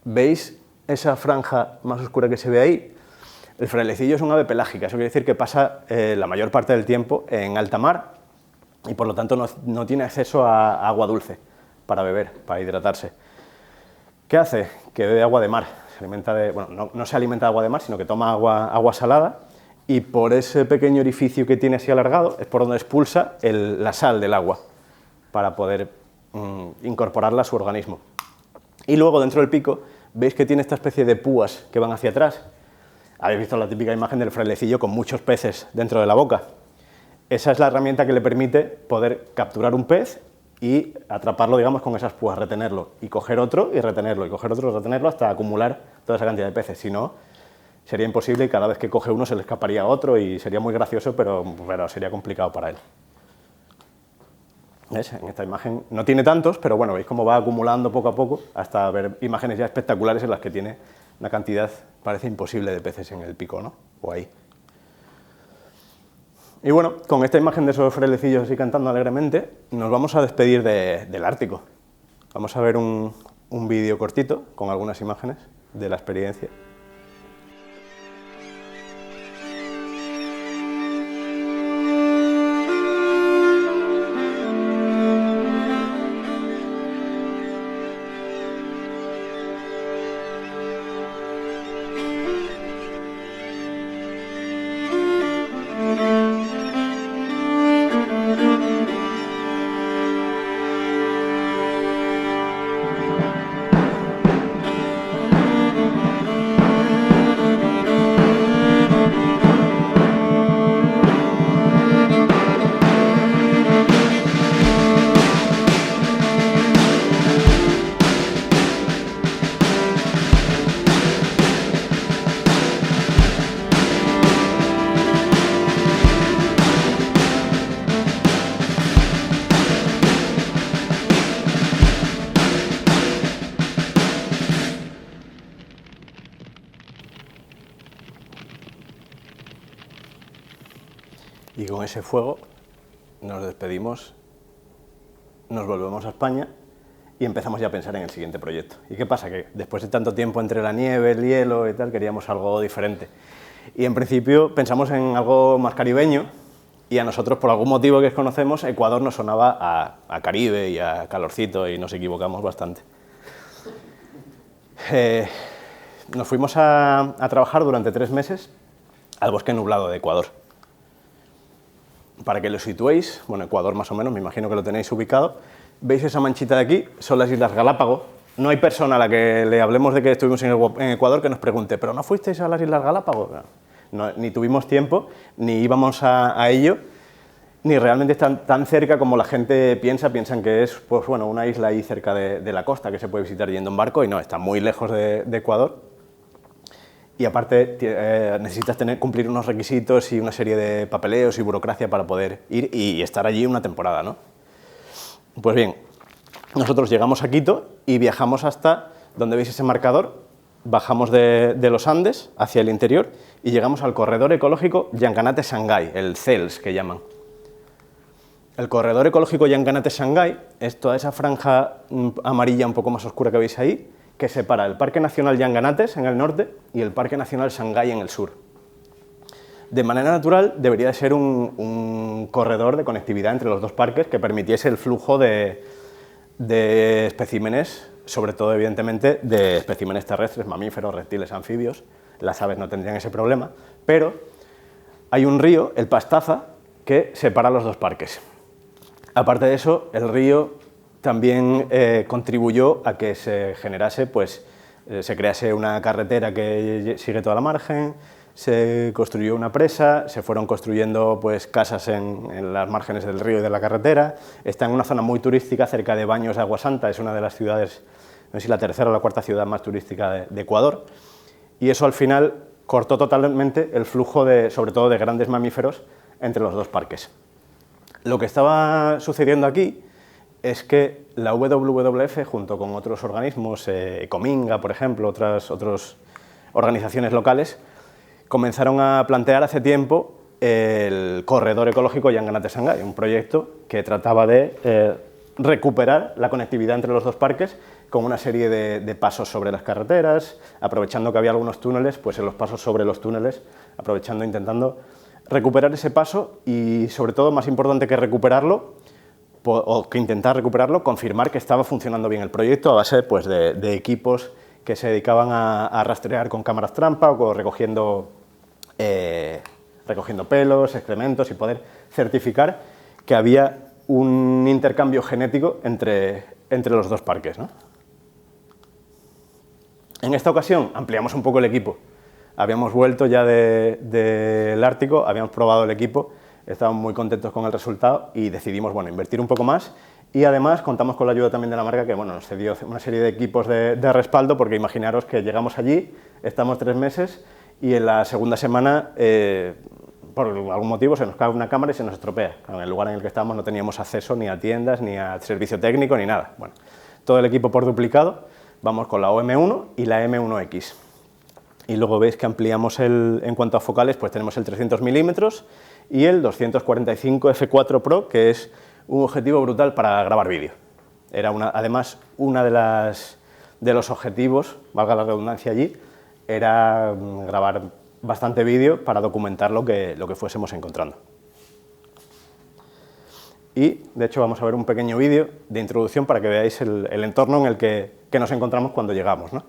¿Veis esa franja más oscura que se ve ahí? El frailecillo es un ave pelágica, eso quiere decir que pasa la mayor parte del tiempo en alta mar y por lo tanto no tiene acceso a agua dulce. para beber, para hidratarse. ¿Qué hace? Que bebe agua de mar. Se alimenta de, bueno, no se alimenta de agua de mar, sino que toma agua salada, y por ese pequeño orificio que tiene así alargado es por donde expulsa la sal del agua para poder incorporarla a su organismo. Y luego dentro del pico veis que tiene esta especie de púas que van hacia atrás. Habéis visto la típica imagen del frailecillo con muchos peces dentro de la boca. Esa es la herramienta que le permite poder capturar un pez y atraparlo, digamos, con esas púas, retenerlo, y coger otro y retenerlo, y coger otro y retenerlo hasta acumular toda esa cantidad de peces. Si no, sería imposible y cada vez que coge uno se le escaparía a otro y sería muy gracioso, pero sería complicado para él. ¿Ves? En esta imagen no tiene tantos, pero bueno, veis cómo va acumulando poco a poco hasta ver imágenes ya espectaculares en las que tiene una cantidad, parece imposible, de peces en el pico, ¿no? O ahí. Y bueno, con esta imagen de esos frailecillos así cantando alegremente, nos vamos a despedir del Ártico. Vamos a ver un vídeo cortito con algunas imágenes de la experiencia. Y con ese fuego nos despedimos, nos volvemos a España y empezamos ya a pensar en el siguiente proyecto. ¿Y qué pasa? Que después de tanto tiempo entre la nieve, el hielo y tal, queríamos algo diferente. Y en principio pensamos en algo más caribeño, y a nosotros, por algún motivo que desconocemos, Ecuador nos sonaba a Caribe y a calorcito, y nos equivocamos bastante. Nos fuimos a trabajar durante 3 meses al bosque nublado de Ecuador. Para que lo situéis, bueno, Ecuador más o menos, me imagino que lo tenéis ubicado. ¿Veis esa manchita de aquí? Son las Islas Galápagos. No hay persona a la que le hablemos de que estuvimos en Ecuador que nos pregunte, ¿pero no fuisteis a las Islas Galápagos? No, ni tuvimos tiempo, ni íbamos a ello, ni realmente están tan cerca como la gente piensa. Piensan que es, pues bueno, una isla ahí cerca de la costa que se puede visitar yendo en barco, y no, está muy lejos de Ecuador. Y aparte necesitas cumplir unos requisitos y una serie de papeleos y burocracia para poder ir y estar allí una temporada, ¿no? Pues bien, nosotros llegamos a Quito y viajamos hasta donde veis ese marcador, bajamos de los Andes hacia el interior y llegamos al corredor ecológico Llanganate-Sangay, el CELS que llaman. El corredor ecológico Llanganate-Sangay es toda esa franja amarilla un poco más oscura que veis ahí, que separa el Parque Nacional Llanganates en el norte y el Parque Nacional Sangay en el sur. De manera natural debería de ser un corredor de conectividad entre los dos parques que permitiese el flujo de especímenes, sobre todo evidentemente de especímenes terrestres, mamíferos, reptiles, anfibios. Las aves no tendrían ese problema, pero hay un río, el Pastaza, que separa los dos parques. Aparte de eso, el río también contribuyó a que se generase, se crease una carretera que sigue toda la margen, se construyó una presa, se fueron construyendo casas en las márgenes del río y de la carretera. Está en una zona muy turística cerca de Baños de Agua Santa, es una de las ciudades, no sé si la tercera o la cuarta ciudad más turística de Ecuador, y eso al final cortó totalmente el flujo sobre todo de grandes mamíferos entre los dos parques. Lo que estaba sucediendo aquí es que la WWF, junto con otros organismos, Ecominga, por ejemplo, otras organizaciones locales, comenzaron a plantear hace tiempo el corredor ecológico Llanganate-Sangay, un proyecto que trataba de recuperar la conectividad entre los dos parques con una serie de pasos sobre las carreteras, aprovechando que había algunos túneles, pues en los pasos sobre los túneles, intentando recuperar ese paso y, sobre todo, más importante que recuperarlo, o que intentar recuperarlo, confirmar que estaba funcionando bien el proyecto a base pues, de equipos que se dedicaban a rastrear con cámaras trampa o recogiendo pelos, excrementos y poder certificar que había un intercambio genético entre los dos parques, ¿no? En esta ocasión ampliamos un poco el equipo. Habíamos vuelto ya del Ártico, habíamos probado el equipo, estábamos muy contentos con el resultado y decidimos bueno, invertir un poco más y además contamos con la ayuda también de la marca que bueno, nos cedió una serie de equipos de respaldo porque imaginaros que llegamos allí, estamos 3 meses y en la segunda semana por algún motivo se nos cae una cámara y se nos estropea. En el lugar en el que estábamos no teníamos acceso ni a tiendas, ni a servicio técnico, ni nada. Bueno, todo el equipo por duplicado, vamos con la OM1 y la M1X. Y luego veis que ampliamos en cuanto a focales, pues tenemos el 300 milímetros y el 245 F4 Pro, que es un objetivo brutal para grabar vídeo. Era además uno de los objetivos, valga la redundancia allí, era grabar bastante vídeo para documentar lo que fuésemos encontrando. Y, de hecho, vamos a ver un pequeño vídeo de introducción para que veáis el entorno en el que nos encontramos cuando llegamos, ¿no?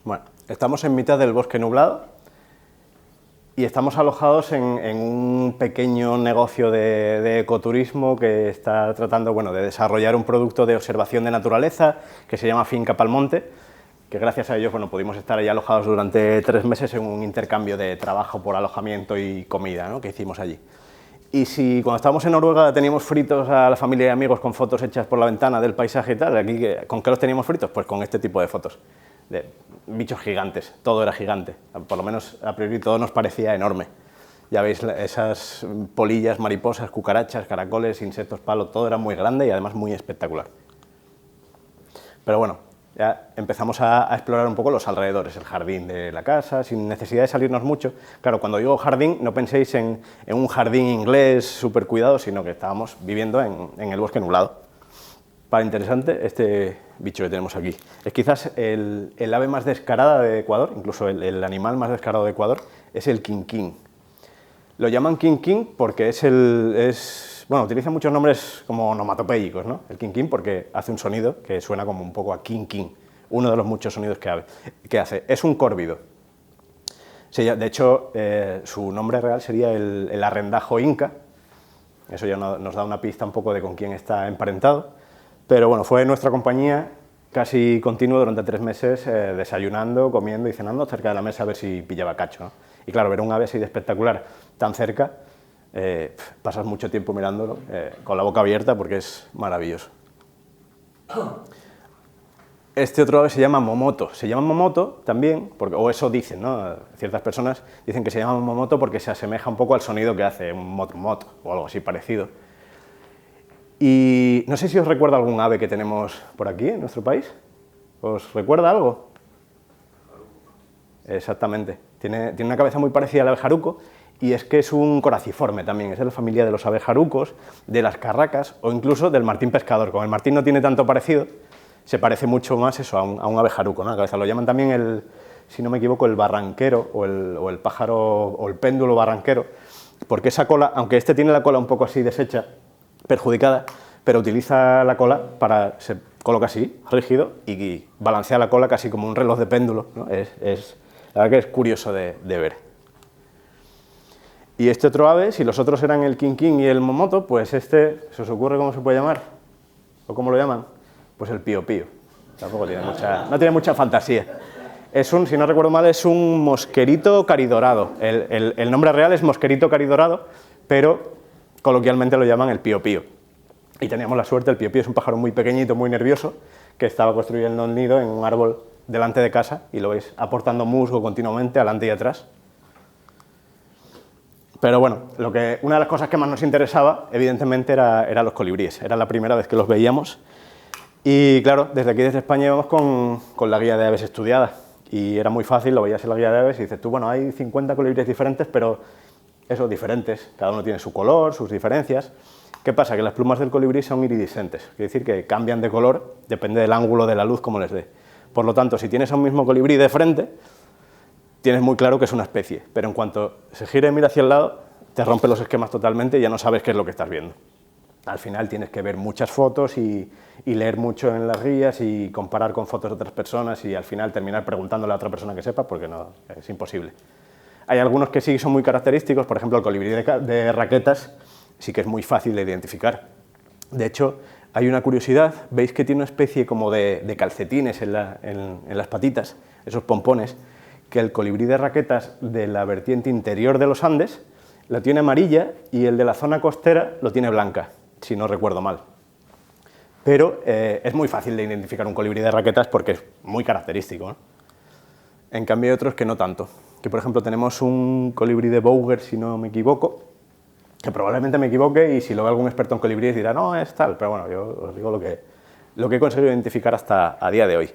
Bueno, estamos en mitad del bosque nublado y estamos alojados en un pequeño negocio de ecoturismo que está tratando bueno, de desarrollar un producto de observación de naturaleza que se llama Finca Palmonte, que gracias a ellos bueno, pudimos estar ahí alojados durante 3 meses en un intercambio de trabajo por alojamiento y comida, ¿no? que hicimos allí. Y si cuando estábamos en Noruega teníamos fritos a la familia y amigos con fotos hechas por la ventana del paisaje y tal, aquí ¿con qué los teníamos fritos? Pues con este tipo de fotos, de bichos gigantes, todo era gigante, por lo menos a priori todo nos parecía enorme. Ya veis esas polillas, mariposas, cucarachas, caracoles, insectos, palos, todo era muy grande y además muy espectacular. Pero bueno, ya empezamos a explorar un poco los alrededores, el jardín de la casa, sin necesidad de salirnos mucho. Claro, cuando digo jardín, no penséis en un jardín inglés súper cuidado, sino que estábamos viviendo en el bosque nublado. Para interesante, este bicho que tenemos aquí. Es quizás el ave más descarada de Ecuador, incluso el animal más descarado de Ecuador, es el quinquín. Lo llaman quinquín porque bueno, utiliza muchos nombres como onomatopéyicos, ¿no? El quinquín porque hace un sonido que suena como un poco a quinquín, uno de los muchos sonidos que hace. Es un córvido. De hecho, su nombre real sería el arrendajo inca. Eso ya nos da una pista un poco de con quién está emparentado. Pero bueno, fue nuestra compañía casi continua durante 3 meses, desayunando, comiendo y cenando cerca de la mesa a ver si pillaba cacho, ¿no? Y claro, ver un ave así de espectacular tan cerca, pasas mucho tiempo mirándolo con la boca abierta porque es maravilloso. Este otro ave se llama momoto. Se llama momoto también, o eso dicen, ¿no? Ciertas personas dicen que se llama momoto porque se asemeja un poco al sonido que hace un moto o algo así parecido. Y no sé si os recuerda algún ave que tenemos por aquí, en nuestro país. ¿Os recuerda algo? Exactamente. Tiene una cabeza muy parecida al abejaruco y es que es un coraciforme también. Es de la familia de los abejarucos, de las carracas o incluso del martín pescador. Como el martín no tiene tanto parecido, se parece mucho más eso a un abejaruco, ¿no? La cabeza. Lo llaman también, si no me equivoco, el barranquero o el pájaro o el péndulo barranquero, porque esa cola, aunque este tiene la cola un poco así deshecha, perjudicada, pero utiliza la cola se coloca así, rígido, y balancea la cola casi como un reloj de péndulo, ¿no? La verdad que es curioso de ver. Y este otro ave, si los otros eran el quinquín y el momoto, pues este, ¿se os ocurre cómo se puede llamar? ¿O cómo lo llaman? Pues el pío pío. Tampoco tiene no tiene mucha fantasía. Es un, si no recuerdo mal, es un mosquerito caridorado. El nombre real es mosquerito caridorado, pero coloquialmente lo llaman el pío pío. Y teníamos la suerte, el pío pío es un pájaro muy pequeñito, muy nervioso, que estaba construyendo el nido en un árbol delante de casa, y lo veis aportando musgo continuamente, adelante y atrás. Pero bueno, una de las cosas que más nos interesaba, evidentemente, eran los colibríes. Era la primera vez que los veíamos. Y claro, desde aquí, desde España, íbamos con la guía de aves estudiada. Y era muy fácil, lo veías en la guía de aves y dices tú, bueno, hay 50 colibríes diferentes, pero eso, diferentes. Cada uno tiene su color, sus diferencias. ¿Qué pasa? Que las plumas del colibrí son iridiscentes. Quiere decir que cambian de color, depende del ángulo de la luz como les dé. Por lo tanto, si tienes a un mismo colibrí de frente, tienes muy claro que es una especie, pero en cuanto se gira y mira hacia el lado, te rompe los esquemas totalmente y ya no sabes qué es lo que estás viendo. Al final tienes que ver muchas fotos y leer mucho en las guías y comparar con fotos de otras personas y al final terminar preguntándole a otra persona que sepa, porque no, es imposible. Hay algunos que sí son muy característicos, por ejemplo el colibrí de raquetas sí que es muy fácil de identificar. De hecho, hay una curiosidad, veis que tiene una especie como de calcetines en las patitas, esos pompones, que el colibrí de raquetas de la vertiente interior de los Andes la tiene amarilla y el de la zona costera lo tiene blanca, si no recuerdo mal. Pero es muy fácil de identificar un colibrí de raquetas porque es muy característico, ¿no? En cambio hay otros que no tanto. Que por ejemplo tenemos un colibrí de Bouguer, si no me equivoco, que probablemente me equivoque y si lo ve algún experto en colibríes dirá, no, es tal, pero bueno, yo os digo lo que he conseguido identificar hasta a día de hoy.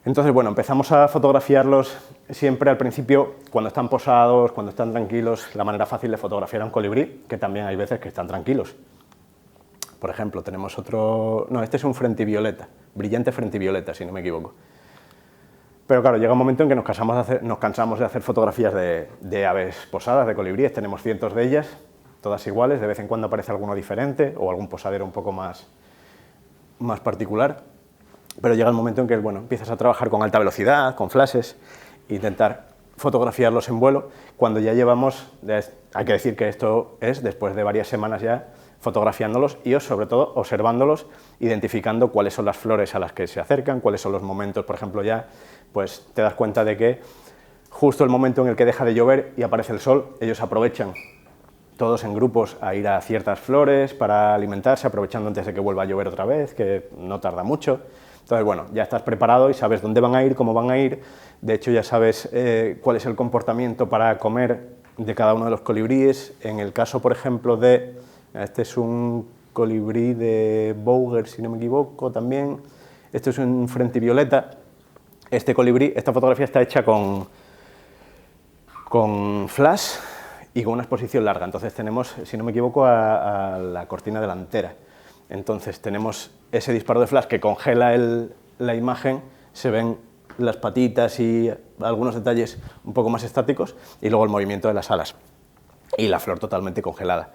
Entonces, bueno, empezamos a fotografiarlos siempre al principio, cuando están posados, cuando están tranquilos, la manera fácil de fotografiar a un colibrí, que también hay veces que están tranquilos. Por ejemplo, tenemos otro... No, este es un frentivioleta, brillante frentivioleta, si no me equivoco. Pero claro, llega un momento en que nos cansamos de hacer fotografías de aves posadas, de colibríes, tenemos cientos de ellas, todas iguales, de vez en cuando aparece alguno diferente o algún posadero un poco más particular. Pero llega el momento en que bueno, empiezas a trabajar con alta velocidad, con flashes, e intentar fotografiarlos en vuelo, cuando ya llevamos, hay que decir que esto es después de varias semanas ya, fotografiándolos y sobre todo observándolos, identificando cuáles son las flores a las que se acercan, cuáles son los momentos, por ejemplo ya, pues te das cuenta de que justo el momento en el que deja de llover y aparece el sol, ellos aprovechan todos en grupos a ir a ciertas flores para alimentarse, aprovechando antes de que vuelva a llover otra vez, que no tarda mucho. Entonces, bueno, ya estás preparado y sabes dónde van a ir, cómo van a ir, de hecho ya sabes cuál es el comportamiento para comer de cada uno de los colibríes. En el caso, por ejemplo, este es un colibrí de Bouguer, si no me equivoco, también, este es un frentivioleta. Este colibrí, esta fotografía está hecha con flash y con una exposición larga, entonces tenemos, si no me equivoco, a la cortina delantera. Entonces tenemos ese disparo de flash que congela la imagen, se ven las patitas y algunos detalles un poco más estáticos y luego el movimiento de las alas y la flor totalmente congelada.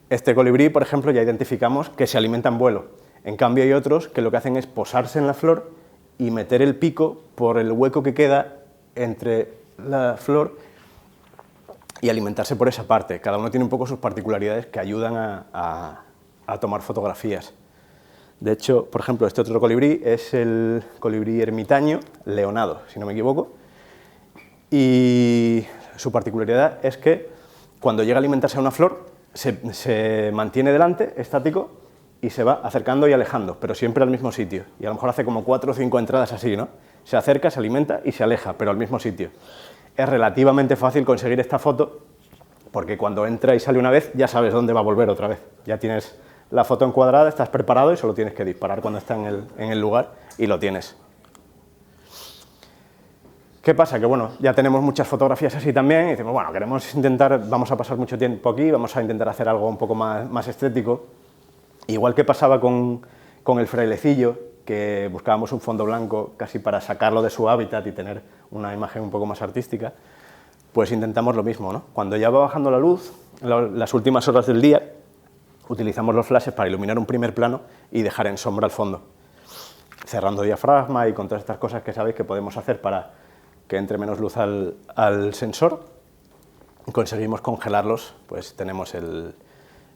Este colibrí, por ejemplo, ya identificamos que se alimenta en vuelo, en cambio hay otros que lo que hacen es posarse en la flor y meter el pico por el hueco que queda entre la flor y alimentarse por esa parte. Cada uno tiene un poco sus particularidades que ayudan a tomar fotografías. De hecho, por ejemplo, este otro colibrí es el colibrí ermitaño leonado, si no me equivoco, y su particularidad es que cuando llega a alimentarse a una flor se mantiene delante, estático, y se va acercando y alejando, pero siempre al mismo sitio, y a lo mejor hace como 4 o 5 entradas así, ¿no? Se acerca, se alimenta y se aleja, pero al mismo sitio. Es relativamente fácil conseguir esta foto, porque cuando entra y sale una vez, ya sabes dónde va a volver otra vez. Ya tienes la foto encuadrada, estás preparado y solo tienes que disparar cuando está en el lugar y lo tienes. ¿Qué pasa? Que bueno, ya tenemos muchas fotografías así también y decimos, bueno, vamos a pasar mucho tiempo aquí, vamos a intentar hacer algo un poco más estético. Igual que pasaba con el frailecillo, que buscábamos un fondo blanco casi para sacarlo de su hábitat y tener una imagen un poco más artística, pues intentamos lo mismo, ¿no? Cuando ya va bajando la luz, las últimas horas del día, utilizamos los flashes para iluminar un primer plano y dejar en sombra el fondo, cerrando diafragma y con todas estas cosas que sabéis que podemos hacer para que entre menos luz al sensor. conseguimos congelarlos, pues tenemos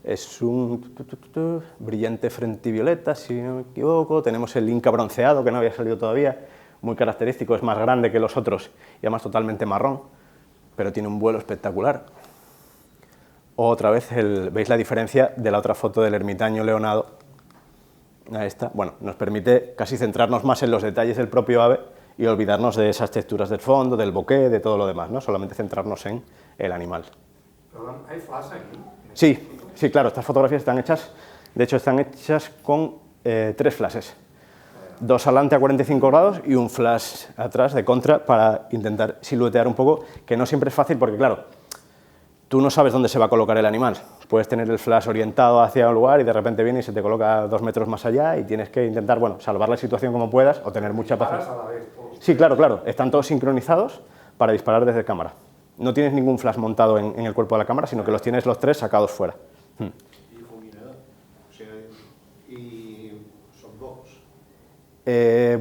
es un brillante frentivioleta, si no me equivoco, tenemos el Inca bronceado, que no había salido todavía, muy característico, es más grande que los otros y además totalmente marrón, pero tiene un vuelo espectacular. Otra vez, ¿veis la diferencia de la otra foto del ermitaño leonado a esta? Bueno, nos permite casi centrarnos más en los detalles del propio ave y olvidarnos de esas texturas del fondo, del bokeh, de todo lo demás, ¿no? Solamente centrarnos en el animal. Perdón, ¿hay flash aquí? Sí, claro, estas fotografías están hechas, de hecho están hechas con 3 flashes. 2 adelante a 45 grados y un flash atrás de contra para intentar siluetear un poco, que no siempre es fácil porque, claro, tú no sabes dónde se va a colocar el animal. Puedes tener el flash orientado hacia un lugar y de repente viene y se te coloca 2 metros más allá y tienes que intentar, bueno, salvar la situación como puedas o tener mucha paciencia. Sí, claro, están todos sincronizados para disparar desde cámara. No tienes ningún flash montado en el cuerpo de la cámara, sino que los tienes los 3 sacados fuera. Y fulminador, o sea, y softbox.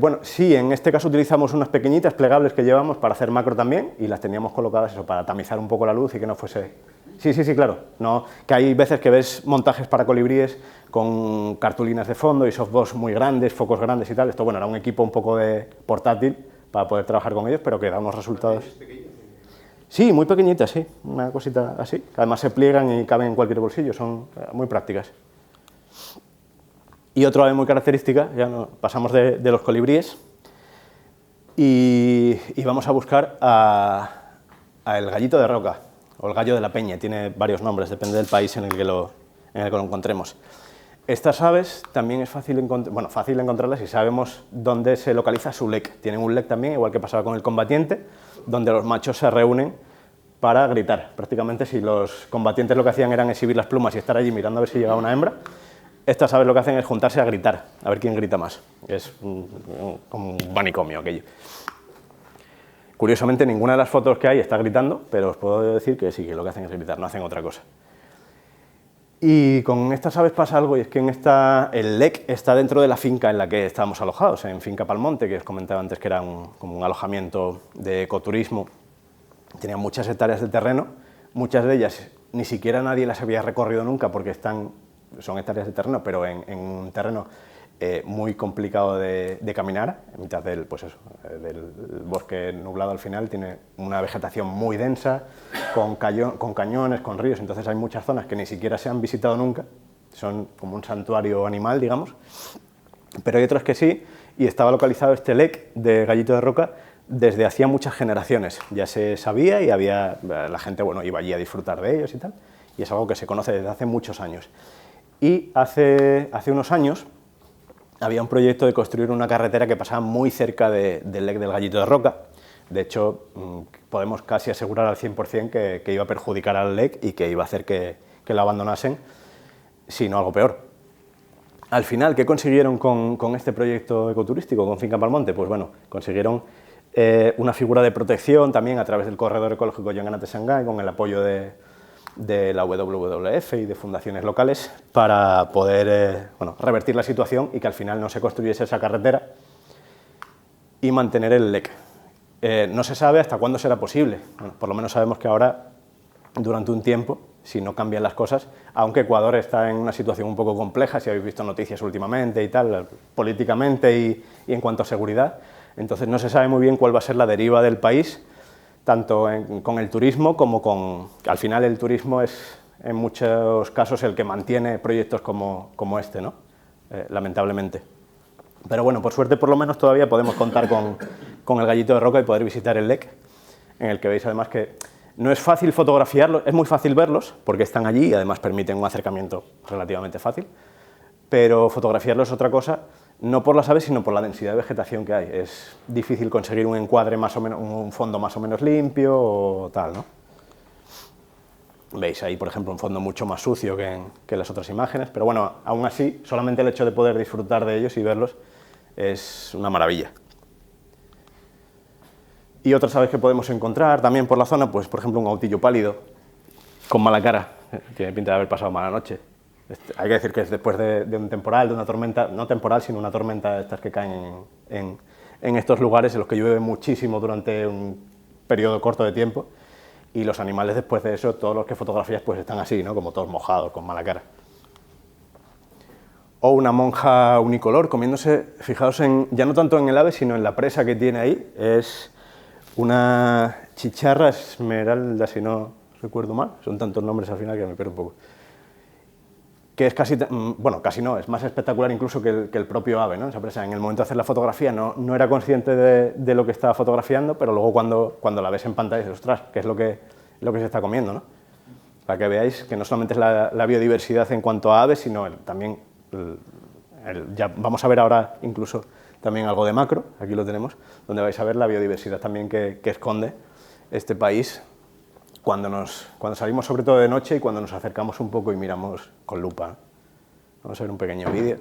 Bueno, sí, en este caso utilizamos unas pequeñitas plegables que llevamos para hacer macro también y las teníamos colocadas eso, para tamizar un poco la luz y que no fuese... Sí, claro, no, que hay veces que ves montajes para colibríes con cartulinas de fondo y softbox muy grandes, focos grandes y tal. Esto, bueno, era un equipo un poco portátil para poder trabajar con ellos, pero que da unos resultados... Sí, muy pequeñitas, sí, una cosita así, que además se pliegan y caben en cualquier bolsillo, son muy prácticas. Y otra ave muy característica, ya no, pasamos de los colibríes y vamos a buscar al gallito de roca, o el gallo de la peña, tiene varios nombres, depende del país en el que lo encontremos. Estas aves también es fácil encontrarlas si sabemos dónde se localiza su lek. Tienen un lek también, igual que pasaba con el combatiente, donde los machos se reúnen para gritar. Prácticamente si los combatientes lo que hacían eran exhibir las plumas y estar allí mirando a ver si llegaba una hembra, estas aves lo que hacen es juntarse a gritar, a ver quién grita más. Es como un manicomio aquello. Curiosamente ninguna de las fotos que hay está gritando, pero os puedo decir que sí, que lo que hacen es gritar, no hacen otra cosa. Y con estas aves pasa algo, y es que el lek está dentro de la finca en la que estábamos alojados, en Finca Palmonte, que os comentaba antes que era como un alojamiento de ecoturismo. Tenía muchas hectáreas de terreno, muchas de ellas ni siquiera nadie las había recorrido nunca porque son hectáreas de terreno, pero en un terreno muy complicado de caminar, en mitad del bosque nublado al final, tiene una vegetación muy densa, con cañones, con ríos, entonces hay muchas zonas que ni siquiera se han visitado nunca, son como un santuario animal, digamos, pero hay otras que sí, y estaba localizado este lek de gallito de roca desde hacía muchas generaciones, ya se sabía y la gente iba allí a disfrutar de ellos y tal, y es algo que se conoce desde hace muchos años. Y hace unos años había un proyecto de construir una carretera que pasaba muy cerca del lek del gallito de roca. De hecho, podemos casi asegurar al 100% que iba a perjudicar al lek y que iba a hacer que lo abandonasen, si no algo peor. Al final, ¿qué consiguieron con este proyecto ecoturístico, con Finca Palmonte? Pues bueno, consiguieron una figura de protección también a través del corredor ecológico Yonganate-Shanghái, con el apoyo de la WWF y de fundaciones locales para poder revertir la situación y que al final no se construyese esa carretera y mantener el lek. No se sabe hasta cuándo será posible, por lo menos sabemos que ahora, durante un tiempo, si no cambian las cosas, aunque Ecuador está en una situación un poco compleja, si habéis visto noticias últimamente y tal, políticamente y en cuanto a seguridad, entonces no se sabe muy bien cuál va a ser la deriva del país, tanto con el turismo como al final el turismo es en muchos casos el que mantiene proyectos como este, ¿no? Lamentablemente. Pero bueno, por suerte por lo menos todavía podemos contar con el gallito de roca y poder visitar el lek, en el que veis además que no es fácil fotografiarlos, es muy fácil verlos porque están allí y además permiten un acercamiento relativamente fácil, pero fotografiarlos es otra cosa, no por las aves, sino por la densidad de vegetación que hay. Es difícil conseguir un encuadre más o menos, un fondo más o menos limpio o tal, ¿no? Veis ahí, por ejemplo, un fondo mucho más sucio que las otras imágenes, pero bueno, aún así, solamente el hecho de poder disfrutar de ellos y verlos es una maravilla. Y otras aves que podemos encontrar también por la zona, pues por ejemplo un autillo pálido, con mala cara, tiene pinta de haber pasado mala noche. Hay que decir que es después de un temporal, de una tormenta, no temporal, sino una tormenta de estas que caen en estos lugares en los que llueve muchísimo durante un periodo corto de tiempo y los animales después de eso, todos los que fotografías pues están así, ¿no? Como todos mojados, con mala cara. O una monja unicolor comiéndose, fijaos en, ya no tanto en el ave, sino en la presa que tiene ahí, es una chicharra esmeralda, si no recuerdo mal, son tantos nombres al final que me pierdo un poco, que es casi, bueno, casi no, es más espectacular incluso que el propio ave, ¿no? Esa presa, en el momento de hacer la fotografía no era consciente de lo que estaba fotografiando, pero luego cuando la ves en pantalla dices, ostras, ¿qué es lo que se está comiendo, ¿no? Para que veáis que no solamente es la biodiversidad en cuanto a aves, sino también, ya vamos a ver ahora incluso también algo de macro, aquí lo tenemos, donde vais a ver la biodiversidad también que esconde este país cuando salimos sobre todo de noche y cuando nos acercamos un poco y miramos con lupa. Vamos a ver un pequeño vídeo.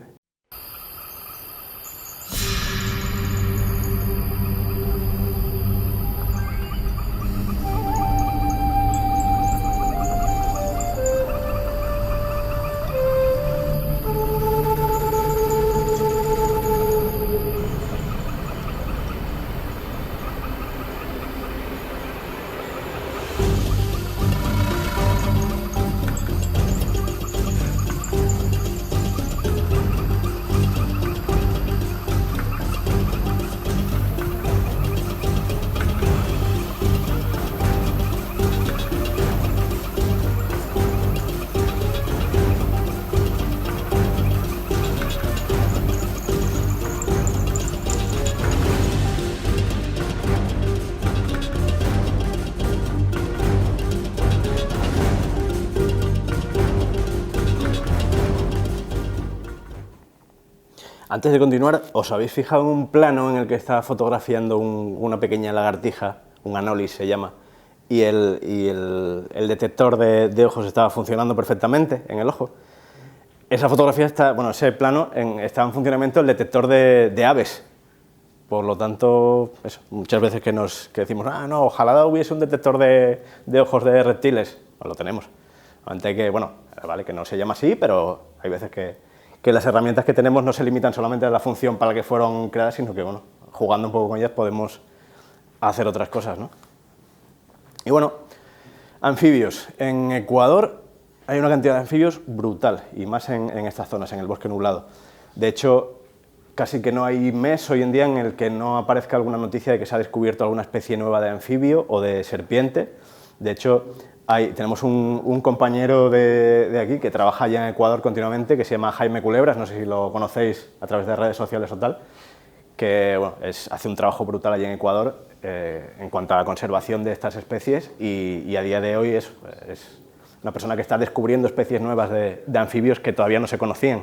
Antes de continuar, ¿os habéis fijado en un plano en el que está fotografiando una pequeña lagartija, un anolis se llama, y el detector de ojos estaba funcionando perfectamente en el ojo? Esa fotografía está, bueno, ese plano está en funcionamiento el detector de aves. Por lo tanto, eso, muchas veces que decimos, no, ojalá hubiese un detector de ojos de reptiles, pues lo tenemos. Antes que, bueno, vale, que no se llama así, pero hay veces que las herramientas que tenemos no se limitan solamente a la función para la que fueron creadas, sino que, bueno, jugando un poco con ellas podemos hacer otras cosas, ¿no? Y bueno, anfibios. En Ecuador hay una cantidad de anfibios brutal, y más en estas zonas, en el bosque nublado. De hecho, casi que no hay mes hoy en día en el que no aparezca alguna noticia de que se ha descubierto alguna especie nueva de anfibio o de serpiente. De hecho, tenemos un compañero de aquí que trabaja allá en Ecuador continuamente, que se llama Jaime Culebras, no sé si lo conocéis a través de redes sociales o tal, que bueno, hace un trabajo brutal allá en Ecuador en cuanto a la conservación de estas especies y a día de hoy es una persona que está descubriendo especies nuevas de anfibios que todavía no se conocían.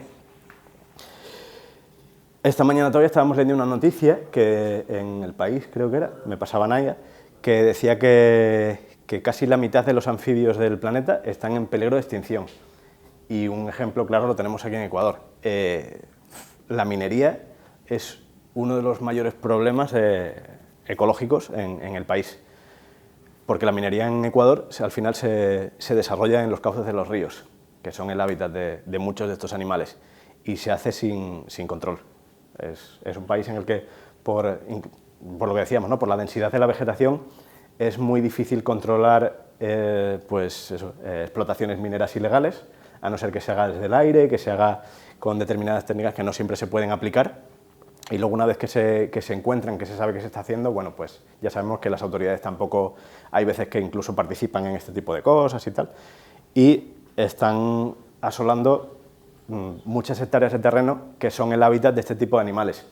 Esta mañana todavía estábamos leyendo una noticia que en El País, creo que era, me pasaba Naya, que decía que casi la mitad de los anfibios del planeta están en peligro de extinción. Y un ejemplo claro lo tenemos aquí en Ecuador. La minería es uno de los mayores problemas ecológicos en el país, porque la minería en Ecuador al final se desarrolla en los cauces de los ríos, que son el hábitat de muchos de estos animales, y se hace sin control. Es un país en el que, por lo que decíamos, ¿no? Por la densidad de la vegetación, es muy difícil controlar explotaciones mineras ilegales, a no ser que se haga desde el aire, que se haga con determinadas técnicas que no siempre se pueden aplicar. Y luego, una vez que se encuentran, que se sabe que se está haciendo, bueno, pues ya sabemos que las autoridades tampoco, hay veces que incluso participan en este tipo de cosas y tal, y están asolando muchas hectáreas de terreno que son el hábitat de este tipo de animales.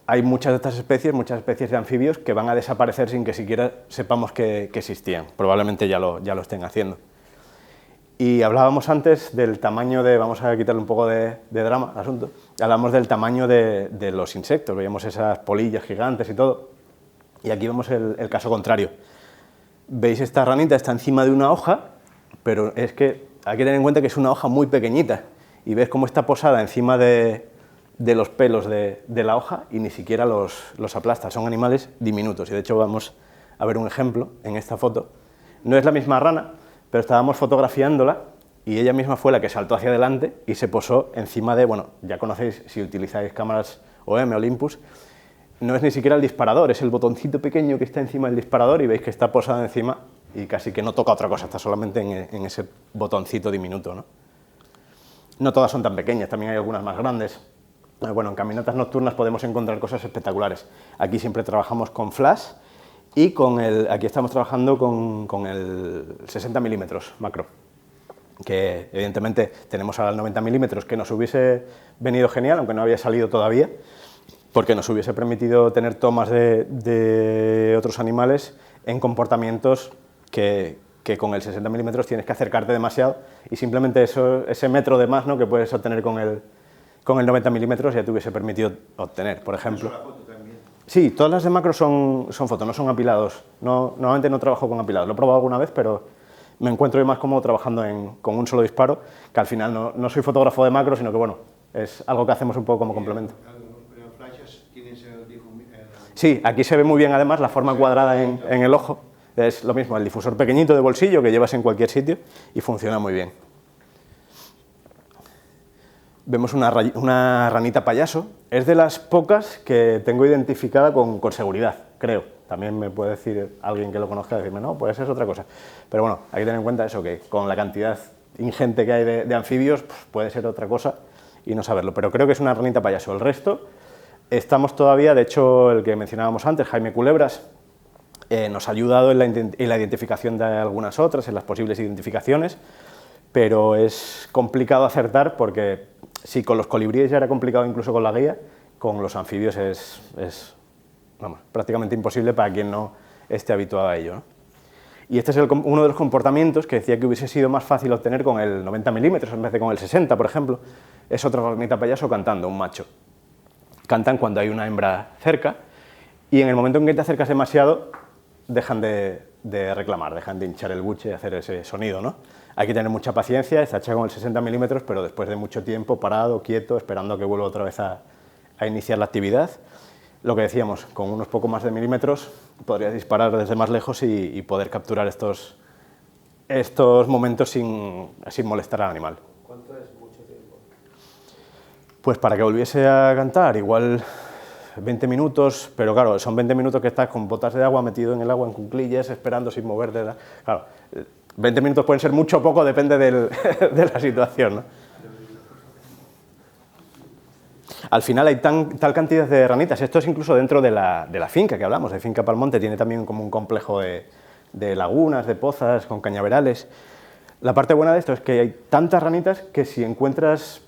Hay muchas de estas especies, muchas especies de anfibios que van a desaparecer sin que siquiera sepamos que existían. Probablemente ya lo estén haciendo. Y hablábamos antes del tamaño vamos a quitarle un poco de drama al asunto, hablamos del tamaño de los insectos, veíamos esas polillas gigantes y todo, y aquí vemos el caso contrario. Veis, esta ranita está encima de una hoja, pero es que hay que tener en cuenta que es una hoja muy pequeñita, y ves cómo está posada encima de los pelos de la hoja y ni siquiera los aplasta. Son animales diminutos, y de hecho vamos a ver un ejemplo en esta foto. No es la misma rana, pero estábamos fotografiándola y ella misma fue la que saltó hacia adelante y se posó encima de, bueno, ya conocéis si utilizáis cámaras OM o Olympus, no es ni siquiera el disparador, es el botoncito pequeño que está encima del disparador y veis que está posada encima y casi que no toca otra cosa, está solamente en ese botoncito diminuto, ¿no? No todas son tan pequeñas, también hay algunas más grandes. Bueno, en caminatas nocturnas podemos encontrar cosas espectaculares. Aquí siempre trabajamos con flash y aquí estamos trabajando con el 60 milímetros macro, que evidentemente tenemos ahora el 90 milímetros, que nos hubiese venido genial, aunque no había salido todavía, porque nos hubiese permitido tener tomas de otros animales en comportamientos que con el 60 milímetros tienes que acercarte demasiado y simplemente ese metro de más, ¿no?, que puedes obtener con el 90 milímetros ya te hubiese permitido obtener, por ejemplo. Sí, todas las de macro son fotos, no son apilados. Normalmente no trabajo con apilados, lo he probado alguna vez, pero me encuentro yo más cómodo trabajando con un solo disparo, que al final no soy fotógrafo de macro, sino que bueno, es algo que hacemos un poco como complemento. Sí, aquí se ve muy bien además la forma cuadrada en el ojo. Es lo mismo, el difusor pequeñito de bolsillo que llevas en cualquier sitio y funciona muy bien. Vemos una ranita payaso. Es de las pocas que tengo identificada con seguridad, creo. También me puede decir alguien que lo conozca, decirme, no, pues es otra cosa. Pero bueno, hay que tener en cuenta eso, que con la cantidad ingente que hay de anfibios, pues puede ser otra cosa y no saberlo. Pero creo que es una ranita payaso. El resto, estamos todavía, de hecho, el que mencionábamos antes, Jaime Culebras, nos ha ayudado en la identificación de algunas otras, en las posibles identificaciones, pero es complicado acertar porque si con los colibríes ya era complicado incluso con la guía, con los anfibios es prácticamente imposible para quien no esté habituado a ello, ¿no? Y este es uno de los comportamientos que decía que hubiese sido más fácil obtener con el 90 milímetros en vez de con el 60, por ejemplo. Es otra ranita payaso cantando, un macho. Cantan cuando hay una hembra cerca y en el momento en que te acercas demasiado dejan de reclamar, dejan de hinchar el buche y hacer ese sonido, ¿no? Hay que tener mucha paciencia, está hecha con el 60 milímetros, pero después de mucho tiempo parado, quieto, esperando a que vuelva otra vez a iniciar la actividad. Lo que decíamos, con unos poco más de milímetros podrías disparar desde más lejos y poder capturar estos momentos sin molestar al animal. ¿Cuánto es mucho tiempo? Pues para que volviese a cantar, igual 20 minutos, pero claro, son 20 minutos que estás con botas de agua metido en el agua en cuclillas, esperando sin moverte. Claro, 20 minutos pueden ser mucho o poco, depende de la situación, ¿no? Al final hay tal cantidad de ranitas, esto es incluso dentro de la finca que hablamos, de Finca Palmonte, tiene también como un complejo de lagunas, de pozas, con cañaverales. La parte buena de esto es que hay tantas ranitas que si encuentras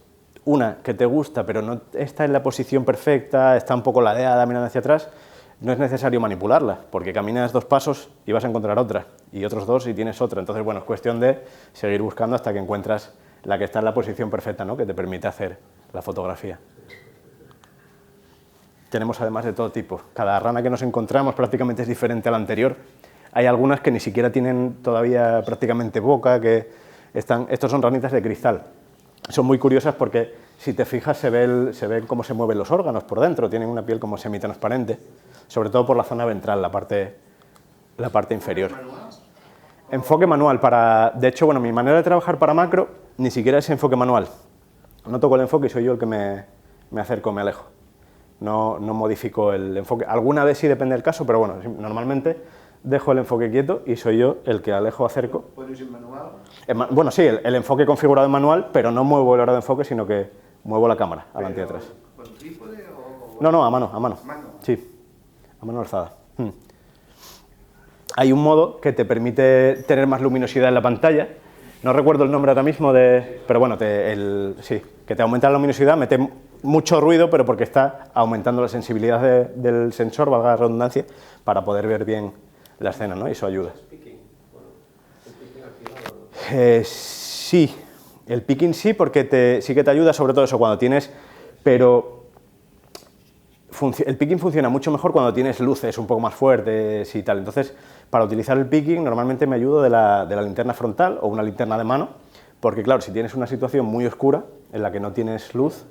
una que te gusta pero no está en la posición perfecta, está un poco ladeada mirando hacia atrás, no es necesario manipularla, porque caminas 2 pasos y vas a encontrar otra, y otros 2 y tienes otra. Entonces, bueno, es cuestión de seguir buscando hasta que encuentras la que está en la posición perfecta, ¿no?, que te permite hacer la fotografía. Tenemos además de todo tipo. Cada rana que nos encontramos prácticamente es diferente a la anterior. Hay algunas que ni siquiera tienen todavía prácticamente boca, estos son ranitas de cristal. Son muy curiosas porque si te fijas se ve cómo se mueven los órganos por dentro, tienen una piel como semitransparente, sobre todo por la zona ventral, la parte inferior. Enfoque manual de hecho, bueno, mi manera de trabajar para macro ni siquiera es enfoque manual. No toco el enfoque y soy yo el que me acerco, me alejo. No modifico el enfoque. Alguna vez sí depende del caso, pero bueno, normalmente dejo el enfoque quieto y soy yo el que alejo, acerco. ¿Puedes ir manual? Bueno, sí, el enfoque configurado en manual, pero no muevo el aro de enfoque, sino que muevo la cámara adelante y atrás. ¿Con trípode o...? No, a mano. ¿Mano? Sí, a mano alzada. Hay un modo que te permite tener más luminosidad en la pantalla. No recuerdo el nombre ahora mismo, pero bueno, sí, que te aumenta la luminosidad, mete mucho ruido, pero porque está aumentando la sensibilidad del sensor, valga la redundancia, para poder ver bien la escena, ¿no? Y eso ayuda. Sí, el picking sí, porque sí que te ayuda, sobre todo eso cuando tienes, pero el picking funciona mucho mejor cuando tienes luces un poco más fuertes y tal. Entonces, para utilizar el picking normalmente me ayudo de la linterna frontal o una linterna de mano, porque claro, si tienes una situación muy oscura en la que no tienes luz,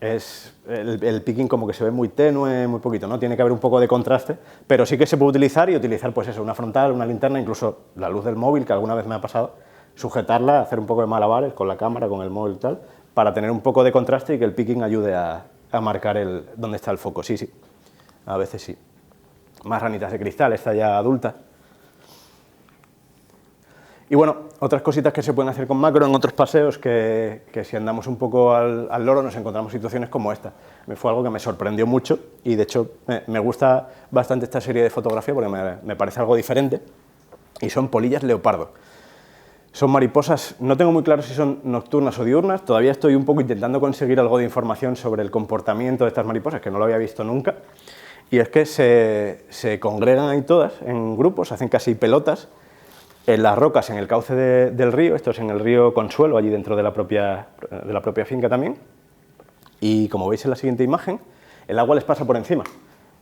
el picking como que se ve muy tenue, muy poquito, ¿no? Tiene que haber un poco de contraste, pero sí que se puede utilizar y utilizar pues eso, una frontal, una linterna, incluso la luz del móvil, que alguna vez me ha pasado, sujetarla, hacer un poco de malabares con la cámara, con el móvil y tal, para tener un poco de contraste y que el picking ayude a marcar dónde está el foco. Sí, a veces sí. Más ranitas de cristal, esta ya adulta. Y bueno, otras cositas que se pueden hacer con macro en otros paseos, que si andamos un poco al loro nos encontramos situaciones como esta. Me fue algo que me sorprendió mucho y de hecho me gusta bastante esta serie de fotografía porque me parece algo diferente, y son polillas leopardo. Son mariposas, no tengo muy claro si son nocturnas o diurnas, todavía estoy un poco intentando conseguir algo de información sobre el comportamiento de estas mariposas, que no lo había visto nunca, y es que se congregan ahí todas en grupos, hacen casi pelotas, en las rocas en el cauce del río, esto es en el río Consuelo, allí dentro de la propia finca también, y como veis en la siguiente imagen, el agua les pasa por encima.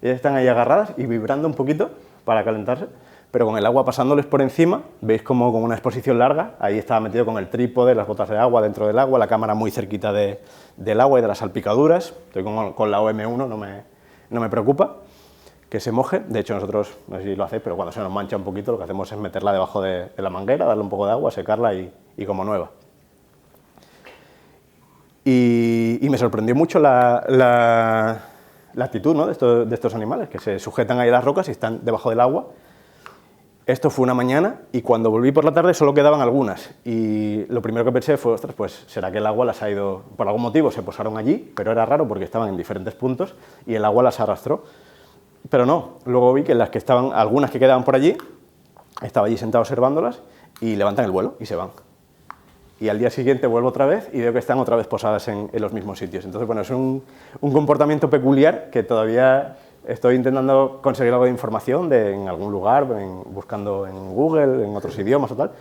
Ellas están ahí agarradas y vibrando un poquito para calentarse, pero con el agua pasándoles por encima, veis como con una exposición larga, ahí estaba metido con el trípode, las botas de agua dentro del agua, la cámara muy cerquita del agua y de las salpicaduras, estoy con la OM1, no me preocupa que se moje. De hecho nosotros, no sé si lo hacéis, pero cuando se nos mancha un poquito lo que hacemos es meterla debajo de la manguera, darle un poco de agua, secarla y como nueva. Y me sorprendió mucho la actitud, ¿no?, de estos animales, que se sujetan ahí a las rocas y están debajo del agua. Esto fue una mañana y cuando volví por la tarde solo quedaban algunas, y lo primero que pensé fue, ostras, pues será que el agua las ha ido, por algún motivo se posaron allí, pero era raro porque estaban en diferentes puntos y el agua las arrastró. Pero no, luego vi que las que estaban, algunas que quedaban por allí, estaba allí sentado observándolas y levantan el vuelo y se van. Y al día siguiente vuelvo otra vez y veo que están otra vez posadas en los mismos sitios. Entonces, bueno, es un comportamiento peculiar que todavía estoy intentando conseguir algo de información en algún lugar, buscando en Google, en otros idiomas o tal,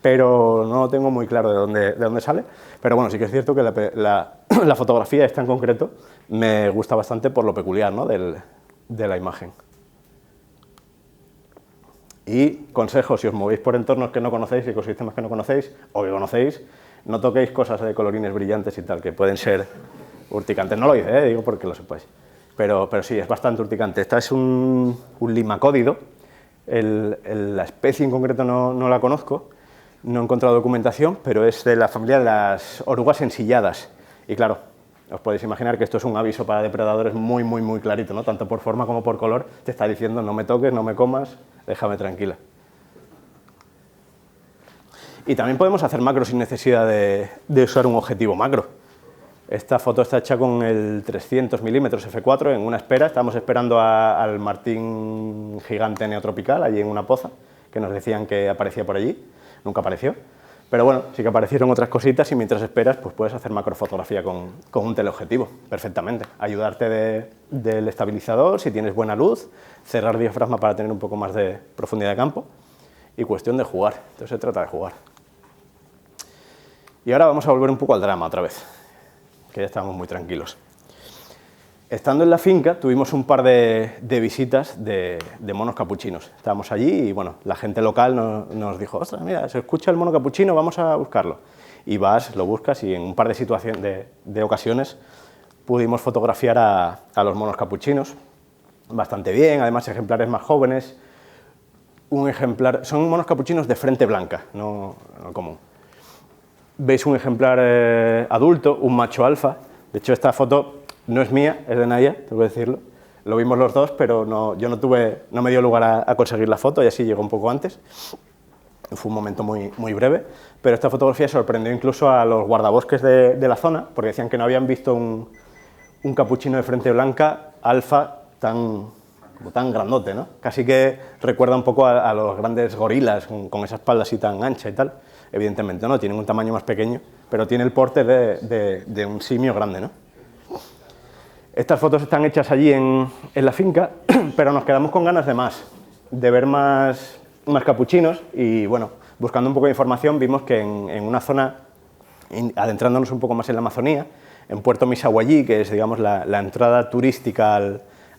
pero no lo tengo muy claro de dónde sale. Pero bueno, sí que es cierto que la fotografía esta en concreto me gusta bastante por lo peculiar, ¿no?, de la imagen. Y consejos, si os movéis por entornos que no conocéis y ecosistemas que no conocéis, o que conocéis, no toquéis cosas de colorines brillantes y tal, que pueden ser urticantes. No lo hice, digo porque lo sepáis. Pero sí, es bastante urticante. Esta es un limacódido, la especie en concreto no la conozco, no he encontrado documentación, pero es de la familia de las orugas ensilladas. Y claro, os podéis imaginar que esto es un aviso para depredadores muy, muy, muy clarito, ¿no? Tanto por forma como por color, te está diciendo no me toques, no me comas, déjame tranquila. Y también podemos hacer macro sin necesidad de usar un objetivo macro. Esta foto está hecha con el 300 mm f4 en una espera, estamos esperando al martín gigante neotropical, allí en una poza, que nos decían que aparecía por allí, nunca apareció. Pero bueno, sí que aparecieron otras cositas y mientras esperas pues puedes hacer macrofotografía con un teleobjetivo, perfectamente. Ayudarte del estabilizador si tienes buena luz, cerrar diafragma para tener un poco más de profundidad de campo y cuestión de jugar, entonces se trata de jugar. Y ahora vamos a volver un poco al drama otra vez, que ya estábamos muy tranquilos. Estando en la finca tuvimos un par de visitas de monos capuchinos. Estábamos allí y bueno, la gente local nos dijo, ostras, mira, se escucha el mono capuchino, vamos a buscarlo. Y vas, lo buscas y en un par de ocasiones pudimos fotografiar a los monos capuchinos bastante bien, además ejemplares más jóvenes. Un ejemplar, son monos capuchinos de frente blanca, no común. Veis un ejemplar adulto, un macho alfa. De hecho, esta foto no es mía, es de Naya, tengo que decirlo. Lo vimos los dos, pero yo no me dio lugar a conseguir la foto, y así llegó un poco antes. Fue un momento muy, muy breve, pero esta fotografía sorprendió incluso a los guardabosques de la zona, porque decían que no habían visto un capuchino de frente blanca alfa tan grandote, ¿no? Casi que recuerda un poco a los grandes gorilas, con esa espalda así tan ancha y tal. Evidentemente no, tienen un tamaño más pequeño, pero tiene el porte de un simio grande, ¿no? Estas fotos están hechas allí en la finca, pero nos quedamos con ganas de ver más capuchinos y bueno, buscando un poco de información vimos que en una zona, adentrándonos un poco más en la Amazonía, en Puerto Misahuallí, que es digamos la entrada turística a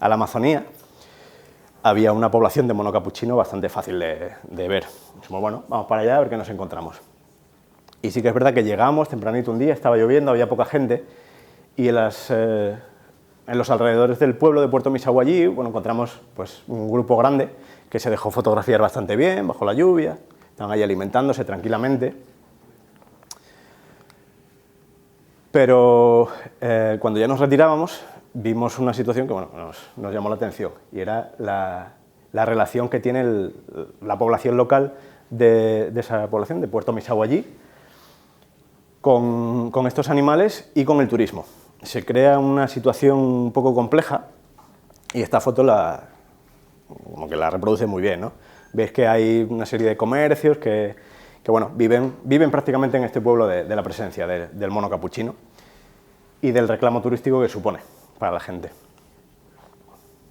la Amazonía, había una población de mono capuchino bastante fácil de ver. Dijimos, bueno, vamos para allá a ver qué nos encontramos. Y sí que es verdad que llegamos tempranito un día, estaba lloviendo, había poca gente, y en los alrededores del pueblo de Puerto Misahuallí, bueno, encontramos pues, un grupo grande que se dejó fotografiar bastante bien, bajo la lluvia, estaban ahí alimentándose tranquilamente. Pero cuando ya nos retirábamos, vimos una situación que bueno, nos llamó la atención, y era la relación que tiene la población local de esa población, de Puerto Misahuallí, con estos animales y con el turismo. Se crea una situación un poco compleja y esta foto como que la reproduce muy bien, ¿no? Veis que hay una serie de comercios que bueno, viven prácticamente en este pueblo de la presencia del mono capuchino y del reclamo turístico que supone para la gente.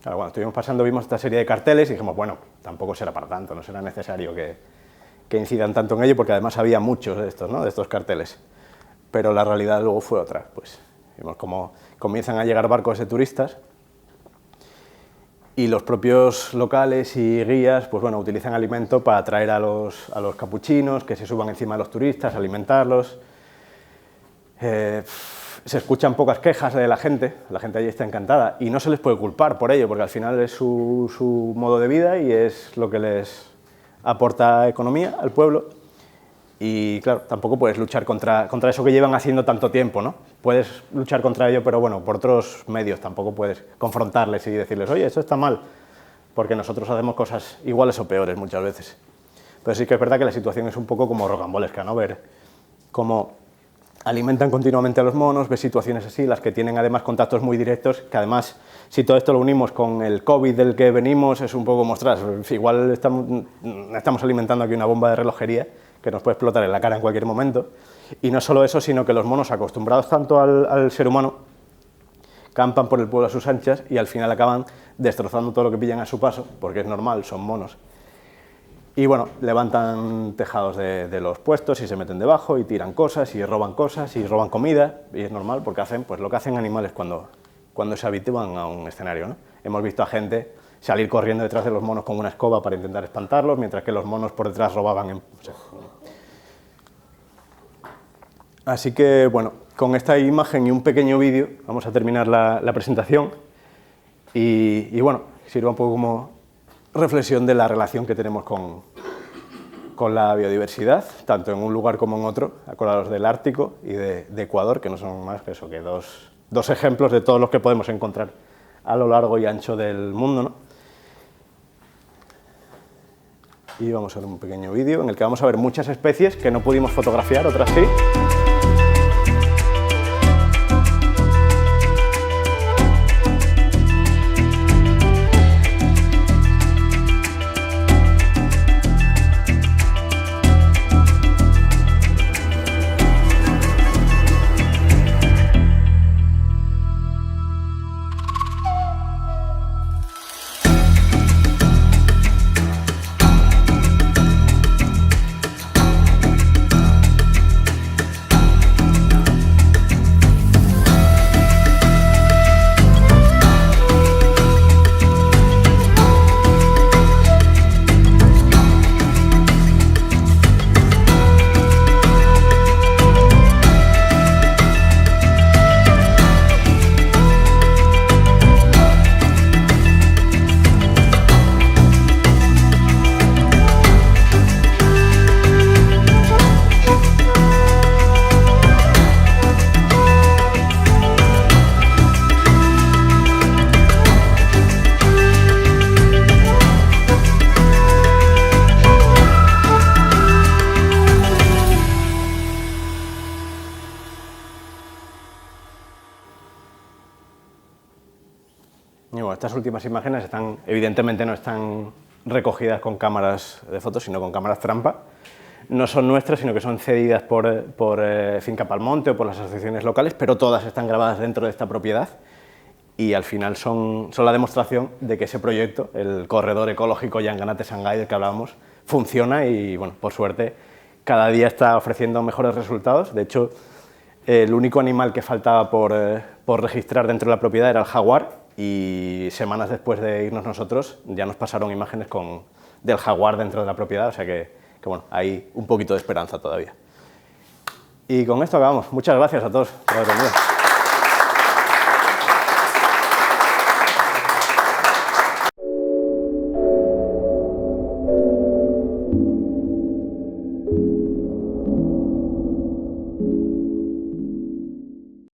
Claro, cuando estuvimos pasando vimos esta serie de carteles y dijimos, bueno, tampoco será para tanto, no será necesario que incidan tanto en ello, porque además había muchos de estos, ¿no?, de estos carteles. Pero la realidad luego fue otra, pues vimos cómo comienzan a llegar barcos de turistas y los propios locales y guías, pues bueno, utilizan alimento para atraer a los capuchinos, que se suban encima de los turistas, alimentarlos. Se escuchan pocas quejas de la gente allí está encantada y no se les puede culpar por ello, porque al final es su modo de vida y es lo que les aporta economía al pueblo. Y claro, tampoco puedes luchar contra eso que llevan haciendo tanto tiempo, ¿no? Puedes luchar contra ello, pero bueno, por otros medios, tampoco puedes confrontarles y decirles, oye, esto está mal, porque nosotros hacemos cosas iguales o peores muchas veces. Pero sí que es verdad que la situación es un poco como rocambolesca, ¿no? Ver cómo alimentan continuamente a los monos, ves situaciones así, las que tienen además contactos muy directos, que además, si todo esto lo unimos con el COVID del que venimos, es un poco mostrar, igual estamos alimentando aquí una bomba de relojería que nos puede explotar en la cara en cualquier momento. Y no solo eso, sino que los monos, acostumbrados tanto al ser humano, campan por el pueblo a sus anchas y al final acaban destrozando todo lo que pillan a su paso, porque es normal, son monos. Y bueno, levantan tejados de los puestos y se meten debajo y tiran cosas y roban comida, y es normal porque hacen pues lo que hacen animales cuando se habitúan a un escenario, ¿no? Hemos visto a gente salir corriendo detrás de los monos con una escoba para intentar espantarlos, mientras que los monos por detrás robaban. Así que, bueno, con esta imagen y un pequeño vídeo vamos a terminar la presentación y, bueno, sirva un poco como reflexión de la relación que tenemos con la biodiversidad, tanto en un lugar como en otro, acordados del Ártico y de Ecuador, que no son más que eso, que dos ejemplos de todos los que podemos encontrar a lo largo y ancho del mundo, ¿no? Y vamos a ver un pequeño vídeo en el que vamos a ver muchas especies que no pudimos fotografiar, otras sí. Y bueno, estas últimas imágenes evidentemente no están recogidas con cámaras de fotos, sino con cámaras trampa. No son nuestras, sino que son cedidas por Finca Palmonte o por las asociaciones locales, pero todas están grabadas dentro de esta propiedad y al final son la demostración de que ese proyecto, el corredor ecológico Yanganate-Sangay del que hablábamos, funciona y, bueno, por suerte, cada día está ofreciendo mejores resultados. De hecho, el único animal que faltaba por registrar dentro de la propiedad era el jaguar, y semanas después de irnos nosotros ya nos pasaron imágenes del jaguar dentro de la propiedad, o sea que bueno, hay un poquito de esperanza todavía. Y con esto acabamos. Muchas gracias a todos por haber venido.